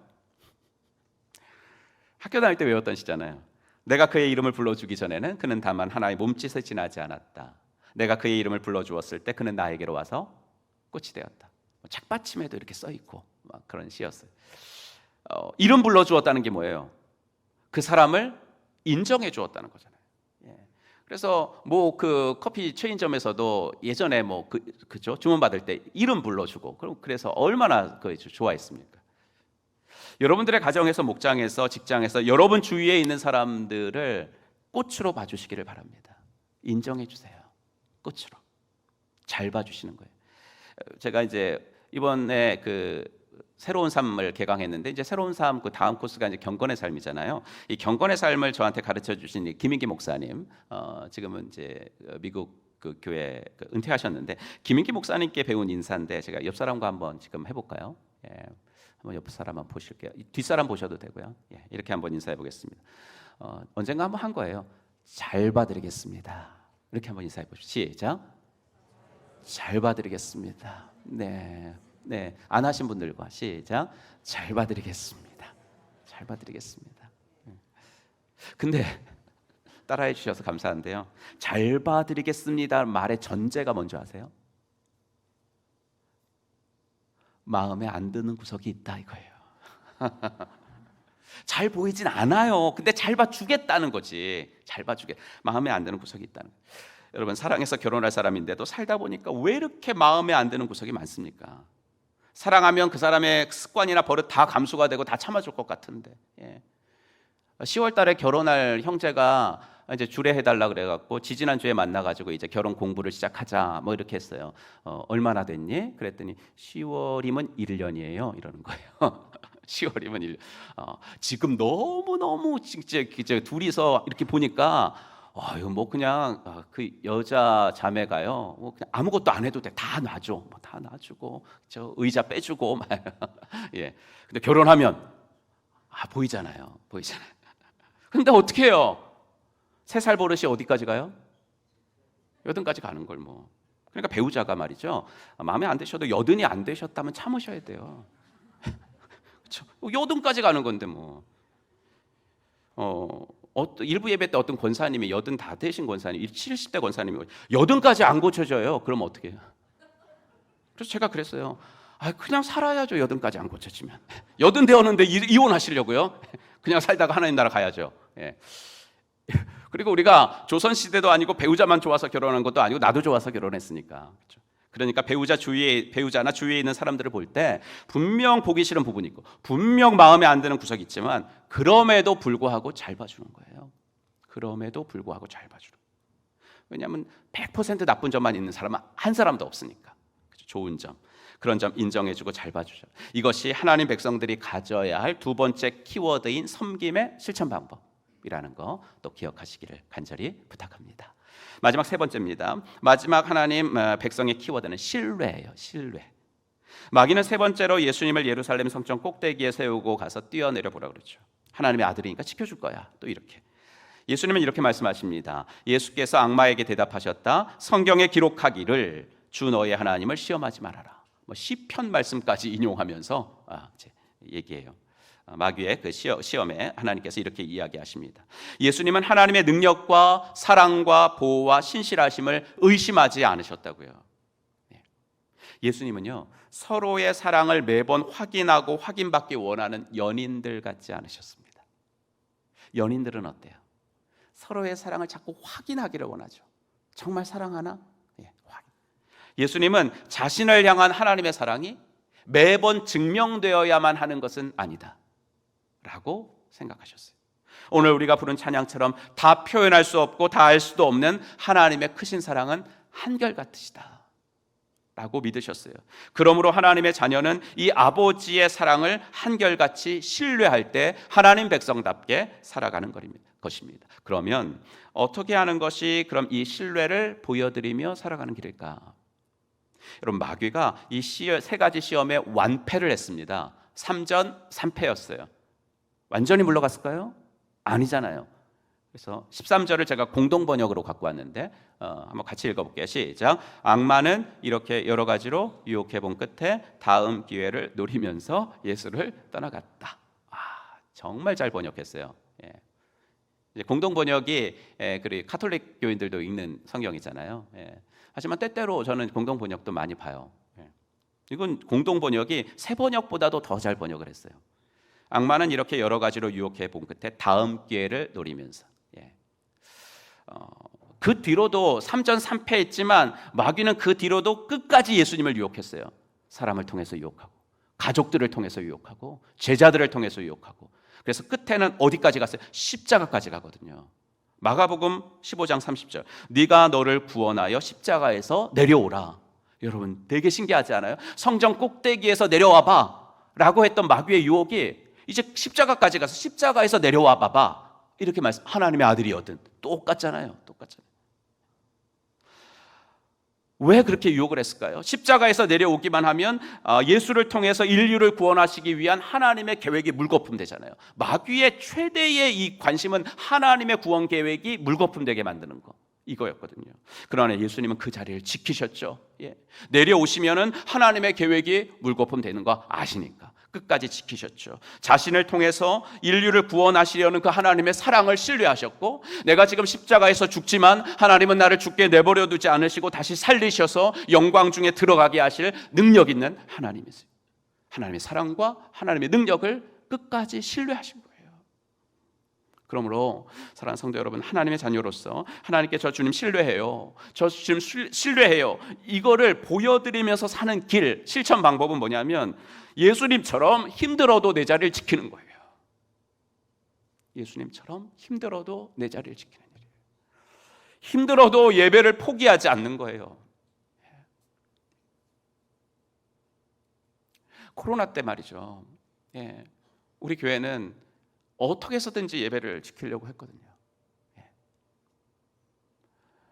학교 다닐 때 외웠던 시잖아요. 내가 그의 이름을 불러주기 전에는 그는 다만 하나의 몸짓에 지나지 않았다. 내가 그의 이름을 불러주었을 때 그는 나에게로 와서 꽃이 되었다. 책받침에도 이렇게 써있고 막 그런 시였어요. 이름 불러주었다는 게 뭐예요? 그 사람을 인정해 주었다는 거잖아요. 그래서 뭐 그 커피 체인점에서도 예전에 뭐 그죠, 주문 받을 때 이름 불러주고 그래서 얼마나 좋아했습니까? 여러분들의 가정에서, 목장에서, 직장에서 여러분 주위에 있는 사람들을 꽃으로 봐주시기를 바랍니다. 인정해 주세요. 꽃으로 잘 봐주시는 거예요. 제가 이제 이번에 그 새로운 삶을 개강했는데, 이제 새로운 삶 그 다음 코스가 이제 경건의 삶이잖아요. 이 경건의 삶을 저한테 가르쳐 주신 김인기 목사님, 지금은 이제 미국 그 교회 은퇴하셨는데, 김인기 목사님께 배운 인사인데 제가 옆 사람과 한번 지금 해볼까요? 한번 옆 사람 한번 보실게요. 뒷사람 보셔도 되고요. 이렇게 한번 인사해 보겠습니다. 언젠가 한번 한 거예요. 잘 봐드리겠습니다. 이렇게 한번 인사해 보시죠. 시작. 잘 봐드리겠습니다. 네. 안 하신 분들과 시작. 잘 봐드리겠습니다. 잘 봐드리겠습니다. 근데 따라해 주셔서 감사한데요. 잘 봐드리겠습니다 말의 전제가 뭔지 아세요? 마음에 안 드는 구석이 있다 이거예요. 잘 보이진 않아요. 근데 잘 봐주겠다는 거지. 잘 봐주게. 마음에 안 드는 구석이 있다는 거예요. 여러분, 사랑해서 결혼할 사람인데도 살다 보니까 왜 이렇게 마음에 안 드는 구석이 많습니까? 사랑하면 그 사람의 습관이나 버릇 다 감수가 되고 다 참아줄 것 같은데. 10월 달에 결혼할 형제가 이제 주례해달라 그래갖고 지지난주에 만나가지고 이제 결혼 공부를 시작하자 뭐 이렇게 했어요. 얼마나 됐니? 그랬더니 10월이면 1년이에요 이러는 거예요. 10월이면 1년. 지금 너무너무 진짜 둘이서 이렇게 보니까 뭐 그냥 그 여자 자매가요, 뭐 그냥 아무것도 안 해도 돼. 다 놔줘. 뭐 다 놔주고 저 의자 빼주고 막. 예. 근데 결혼하면 보이잖아요. 근데 어떻게 해요? 3살 버릇이 어디까지 가요? 8까지 가는 걸 뭐. 그러니까 배우자가 말이죠, 마음에 안 드셔도 80이 안 되셨다면 참으셔야 돼요. 그렇죠? 80까지 가는 건데 뭐. 일부 예배 때 어떤 권사님이 80 다 되신 권사님, 70대 권사님이 80까지 안 고쳐져요. 그럼 어떻게 해요? 그래서 제가 그랬어요. 그냥 살아야죠. 80까지 안 고쳐지면. 80 되었는데 이혼하시려고요? 그냥 살다가 하나님 나라 가야죠. 그리고 우리가 조선시대도 아니고 배우자만 좋아서 결혼한 것도 아니고 나도 좋아서 결혼했으니까. 그렇죠? 그러니까 배우자나 주위에 있는 사람들을 볼 때 분명 보기 싫은 부분이 있고 분명 마음에 안 드는 구석이 있지만 그럼에도 불구하고 잘 봐주는 거예요. 그럼에도 불구하고 잘 봐주는 거예요. 왜냐하면 100% 나쁜 점만 있는 사람은 한 사람도 없으니까. 그렇죠? 좋은 점, 그런 점 인정해주고 잘 봐주죠. 이것이 하나님 백성들이 가져야 할 두 번째 키워드인 섬김의 실천 방법이라는 거 또 기억하시기를 간절히 부탁합니다. 마지막 3번째입니다. 마지막 하나님 백성의 키워드는 신뢰예요. 신뢰. 마귀는 3번째로 예수님을 예루살렘 성전 꼭대기에 세우고 가서 뛰어내려 보라 그러죠. 하나님의 아들이니까 지켜줄 거야. 또 이렇게. 예수님은 이렇게 말씀하십니다. 예수께서 악마에게 대답하셨다. 성경에 기록하기를 주 너의 하나님을 시험하지 말아라. 시편 말씀까지 인용하면서 이제 얘기해요. 마귀의 그 시험에 하나님께서 이렇게 이야기하십니다. 예수님은 하나님의 능력과 사랑과 보호와 신실하심을 의심하지 않으셨다고요. 예수님은요, 서로의 사랑을 매번 확인하고 확인받기 원하는 연인들 같지 않으셨습니다. 연인들은 어때요? 서로의 사랑을 자꾸 확인하기를 원하죠. 정말 사랑하나? 확인. 예수님은 자신을 향한 하나님의 사랑이 매번 증명되어야만 하는 것은 아니다 라고 생각하셨어요. 오늘 우리가 부른 찬양처럼 다 표현할 수 없고 다 알 수도 없는 하나님의 크신 사랑은 한결같으시다. 라고 믿으셨어요. 그러므로 하나님의 자녀는 이 아버지의 사랑을 한결같이 신뢰할 때 하나님 백성답게 살아가는 것입니다. 그러면 어떻게 하는 것이 그럼 이 신뢰를 보여드리며 살아가는 길일까? 여러분, 마귀가 이 세 가지 시험에 완패를 했습니다. 3전 3패였어요. 완전히 물러갔을까요? 아니잖아요. 그래서 13절을 제가 공동 번역으로 갖고 왔는데 한번 같이 읽어볼게요. 시작. 악마는 이렇게 여러 가지로 유혹해 본 끝에 다음 기회를 노리면서 예수를 떠나갔다. 정말 잘 번역했어요. 예. 이제 공동 번역이 그리고 카톨릭 교인들도 읽는 성경이잖아요. 예. 하지만 때때로 저는 공동 번역도 많이 봐요. 예. 이건 공동 번역이 새 번역보다도 더 잘 번역을 했어요. 악마는 이렇게 여러 가지로 유혹해 본 끝에 다음 기회를 노리면서. 예. 그 뒤로도 3전 3패했지만 마귀는 그 뒤로도 끝까지 예수님을 유혹했어요. 사람을 통해서 유혹하고, 가족들을 통해서 유혹하고, 제자들을 통해서 유혹하고. 그래서 끝에는 어디까지 갔어요? 십자가까지 가거든요. 마가복음 15장 30절. 네가 너를 구원하여 십자가에서 내려오라. 여러분, 되게 신기하지 않아요? 성전 꼭대기에서 내려와봐 라고 했던 마귀의 유혹이 이제 십자가까지 가서 십자가에서 내려와 봐봐 이렇게 말씀. 하나님의 아들이거든. 똑같잖아요. 왜 그렇게 유혹을 했을까요? 십자가에서 내려오기만 하면 예수를 통해서 인류를 구원하시기 위한 하나님의 계획이 물거품되잖아요. 마귀의 최대의 이 관심은 하나님의 구원 계획이 물거품되게 만드는 거, 이거였거든요. 그러나 예수님은 그 자리를 지키셨죠. 예. 내려오시면은 하나님의 계획이 물거품되는 거 아시니까 끝까지 지키셨죠. 자신을 통해서 인류를 구원하시려는 그 하나님의 사랑을 신뢰하셨고, 내가 지금 십자가에서 죽지만 하나님은 나를 죽게 내버려 두지 않으시고 다시 살리셔서 영광 중에 들어가게 하실 능력 있는 하나님이세요. 하나님의 사랑과 하나님의 능력을 끝까지 신뢰하신 거예요. 그러므로 사랑하는 성도 여러분, 하나님의 자녀로서 하나님께 저 주님 신뢰해요, 저 주님 신뢰해요, 이거를 보여드리면서 사는 길, 실천 방법은 뭐냐면 예수님처럼 힘들어도 내 자리를 지키는 거예요. 예수님처럼 힘들어도 내 자리를 지키는 일이에요. 힘들어도 예배를 포기하지 않는 거예요. 코로나 때 말이죠. 예. 우리 교회는 어떻게 해서든지 예배를 지키려고 했거든요. 예.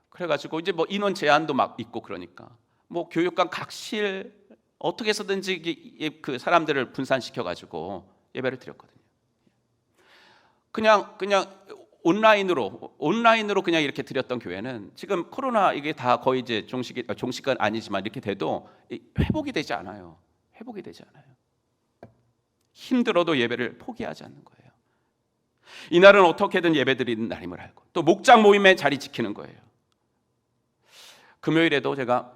그래가지고 이제 뭐 인원 제한도 막 있고 그러니까 뭐 교육관 각실 어떻게 해서든지 그 사람들을 분산시켜가지고 예배를 드렸거든요. 그냥 온라인으로 그냥 이렇게 드렸던 교회는 지금 코로나 이게 다 거의 이제 종식은 아니지만 이렇게 돼도 회복이 되지 않아요. 힘들어도 예배를 포기하지 않는 거예요. 이날은 어떻게든 예배드리는 날임을 알고, 또 목장 모임에 자리 지키는 거예요. 금요일에도 제가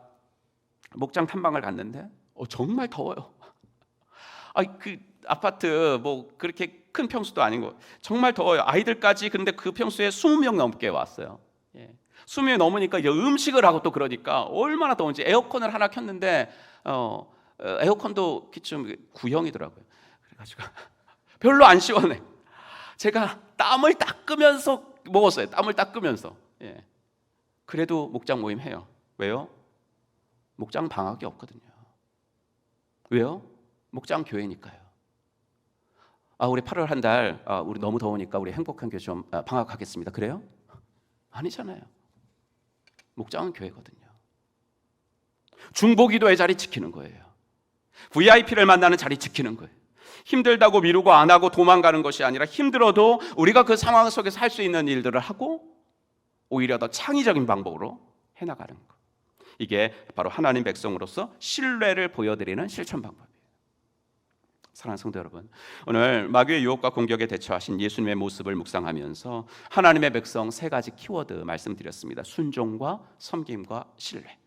목장 탐방을 갔는데 정말 더워요. 그 아파트 뭐 그렇게 큰 평수도 아니고 정말 더워요. 아이들까지. 근데 그 평수에 20명 넘게 왔어요. 예. 20명이 넘으니까 이제 음식을 하고 또 그러니까 얼마나 더운지 에어컨을 하나 켰는데 에어컨도 좀 구형이더라고요. 그래가지고 별로 안 시원해. 제가 땀을 닦으면서 먹었어요. 예. 그래도 목장 모임 해요. 왜요? 목장 방학이 없거든요. 왜요? 목장 교회니까요. 우리 8월 한 달 우리 너무 더우니까 우리 행복한 교회 좀 방학하겠습니다. 그래요? 아니잖아요. 목장은 교회거든요. 중보기도의 자리 지키는 거예요. VIP를 만나는 자리 지키는 거예요. 힘들다고 미루고 안 하고 도망가는 것이 아니라 힘들어도 우리가 그 상황 속에서 할 수 있는 일들을 하고 오히려 더 창의적인 방법으로 해나가는 것. 이게 바로 하나님 백성으로서 신뢰를 보여드리는 실천 방법이에요. 사랑하는 성도 여러분, 오늘 마귀의 유혹과 공격에 대처하신 예수님의 모습을 묵상하면서 하나님의 백성 세 가지 키워드 말씀드렸습니다. 순종과 섬김과 신뢰.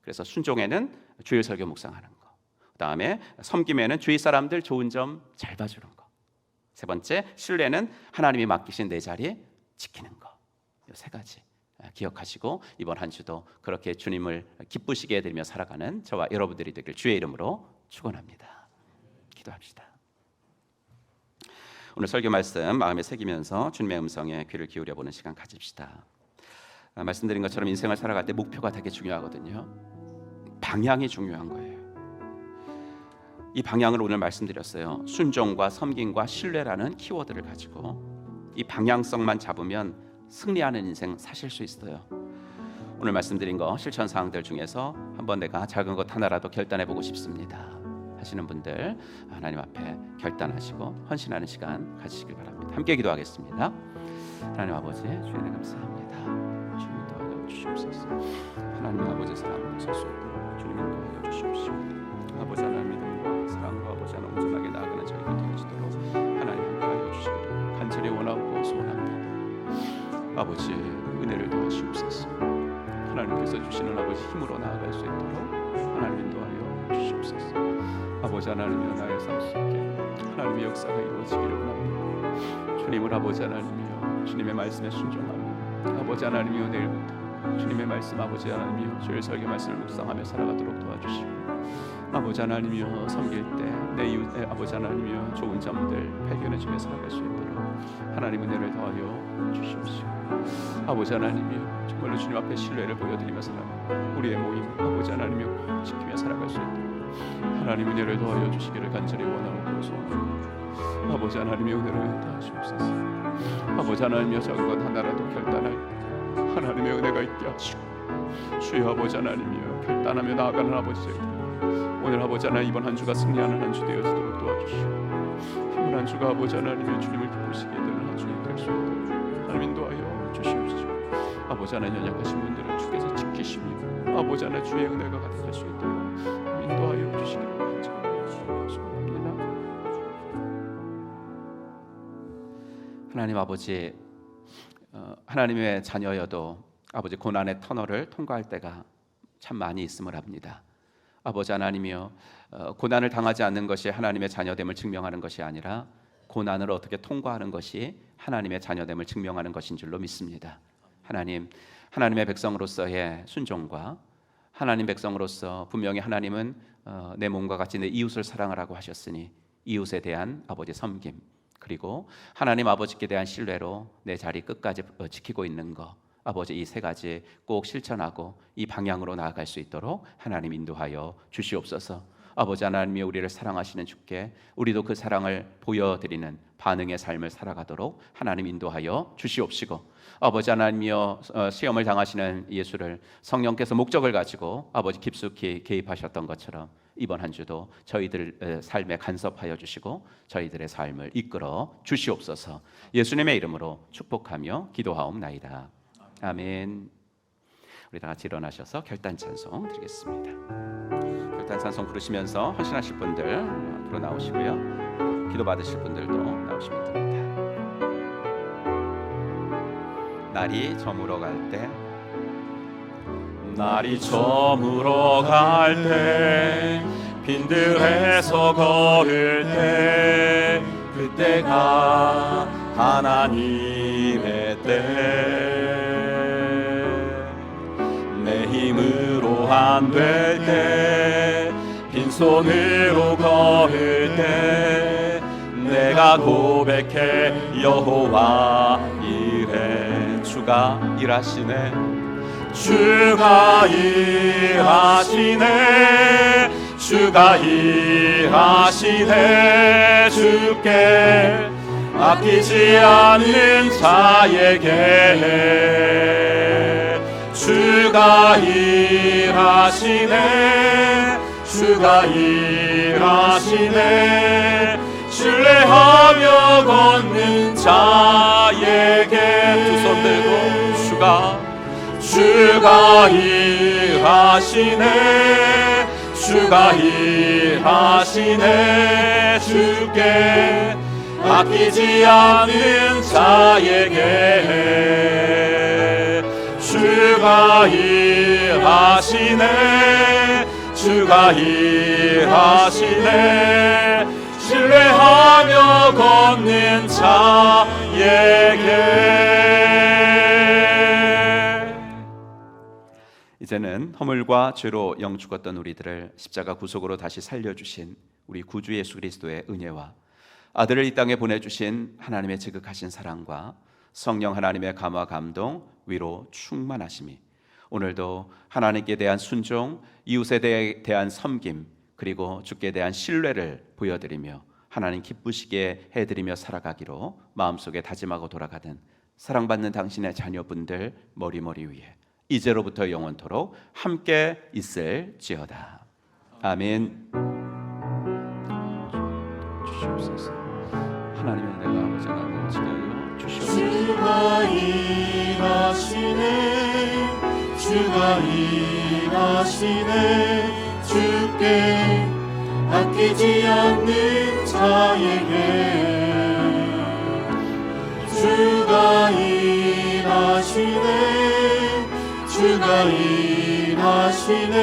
그래서 순종에는 주일 설교 묵상하는 거, 그 다음에 섬김에는 주위 사람들 좋은 점 잘 봐주는 거, 세 번째 신뢰는 하나님이 맡기신 내 자리 지키는 거. 이 세 가지 기억하시고 이번 한 주도 그렇게 주님을 기쁘시게 해드리며 살아가는 저와 여러분들이 되길 주의 이름으로 축원합니다. 기도합시다. 오늘 설교 말씀 마음에 새기면서 주님의 음성에 귀를 기울여보는 시간 가집시다. 말씀드린 것처럼 인생을 살아갈 때 목표가 되게 중요하거든요. 방향이 중요한 거예요. 이 방향을 오늘 말씀드렸어요. 순종과 섬김과 신뢰라는 키워드를 가지고 이 방향성만 잡으면 승리하는 인생 사실 수 있어요. 오늘 말씀드린 거 실천 사항들 중에서 한번 내가 작은 것 하나라도 결단해 보고 싶습니다 하시는 분들 하나님 앞에 결단하시고 헌신하는 시간 가지시길 바랍니다. 함께 기도하겠습니다. 하나님 아버지 주님 감사합니다. 주님 도와줘 주시옵소서. 하나님 아버지 사랑으로 설 수 있도록 주님 도와줘 주시옵시오. 아버지 하나님 믿음과 사랑과 아버지 하나님 온전하게 나아가는 저희가 되어지도록 하나님 함께하여 주시기를 간절히 원하고 소원합니다. 아버지 은혜를 도와주시옵소서. 하나님께서 주시는 아버지 힘으로 나아갈 수 있도록 하나님 인도하여 주시옵소서. 아버지 하나님이여 나의 삶 속에 하나님의 역사가 이루어지기를 원합니다. 주님을 아버지 하나님이여 주님의 말씀에 순종하며 아버지 하나님이여 내일부터 주님의 말씀 아버지 하나님이여 주의 설교 말씀을 묵상하며 살아가도록 도와주시고 아버지 하나님이여 섬길 때 내 이웃의 아버지 하나님이여 좋은 점들 발견해주며 살아갈 수 있도록 하나님 은혜를 더하여 주시옵시오. 아버지 하나님이여 정말로 주님 앞에 신뢰를 보여드리며 살아가는 우리의 모임 아버지 하나님이여 지키며 살아갈 수 있도록 하나님 은혜를 더하여 주시기를 간절히 원하고 소원합니다. 아버지 하나님의 은혜를 더하시옵소서. 아버지 하나님이여 작은 것 하나라도 결단할 때 하나님의 은혜가 있게 하시고 주여 아버지 하나님이여 결단하며 나아가는 아버지 저희들 오늘 아버지 하나님 이번 한 주가 승리하는 한 주 되어지도록 도와주시고 이번 한 주가 아버지 하나님의 주님을 기쁘시게 되는 한 주가 될 수 있도록 하나님 인도하여 주시옵시고 아버지 하나님 연약하신 분들을 주께서 지키시며 아버지 하나님 주의 은혜가 가득할 수 있도록 인도하여 주시기를 간절히 소원합니다. 하나님 아버지 하나님의 자녀여도 아버지 고난의 터널을 통과할 때가 참 많이 있음을 압니다. 아버지 하나님이여 고난을 당하지 않는 것이 하나님의 자녀됨을 증명하는 것이 아니라 고난을 어떻게 통과하는 것이 하나님의 자녀됨을 증명하는 것인 줄로 믿습니다. 하나님의 백성으로서의 순종과 하나님 백성으로서 분명히 하나님은 내 몸과 같이 내 이웃을 사랑하라고 하셨으니 이웃에 대한 아버지 섬김 그리고 하나님 아버지께 대한 신뢰로 내 자리 끝까지 지키고 있는 것 아버지 이 세 가지 꼭 실천하고 이 방향으로 나아갈 수 있도록 하나님 인도하여 주시옵소서. 아버지 하나님이 우리를 사랑하시는 주께 우리도 그 사랑을 보여드리는 반응의 삶을 살아가도록 하나님 인도하여 주시옵시고 아버지 하나님이여 시험을 당하시는 예수를 성령께서 목적을 가지고 아버지 깊숙이 개입하셨던 것처럼 이번 한 주도 저희들 삶에 간섭하여 주시고 저희들의 삶을 이끌어 주시옵소서. 예수님의 이름으로 축복하며 기도하옵나이다. 아멘. 우리 다 같이 일어나셔서 결단 찬송 드리겠습니다. 결단 찬송 부르시면서 헌신하실 분들 앞으로 나오시고요. 기도 받으실 분들도 나오시면 됩니다. 날이 저물어 갈 때
날이 저물어 갈 때 빈들에서 걸을 때 그때가 하나님의 때 내 힘으로 안 될 때 빈손으로 걸을 때 내가 고백해 여호와 이래 주가 일하시네 주가 일하시네 주가 일하시네 주께 아끼지 않는 자에게 주가 일하시네 주가 일하시네 신뢰하며 걷는 자에게 두 손 들고 주가 일하시네 주가 일하시네 주께 아끼지 않는 자에게 주가 일하시네 주가 일하시네 신뢰하며 걷는 자에게
이제는 허물과 죄로 영 죽었던 우리들을 십자가 구속으로 다시 살려주신 우리 구주 예수 그리스도의 은혜와 아들을 이 땅에 보내주신 하나님의 지극하신 사랑과 성령 하나님의 감화 감동 위로 충만하심이 오늘도 하나님께 대한 순종, 이웃에 대한 섬김, 그리고 주께 대한 신뢰를 보여드리며 하나님 기쁘시게 해드리며 살아가기로 마음속에 다짐하고 돌아가는 사랑받는 당신의 자녀분들 머리머리 위에 이제로부터 영원토록 함께 있을지어다. 아멘. 주시옵소서. 하나님의 은혜가 아버지가 넘치게 하여 주시옵소서.
주가 일하시네, 주가 일하시네. 주께 아끼지 않는 자에게 주가 일하시네, 주가 일하시네.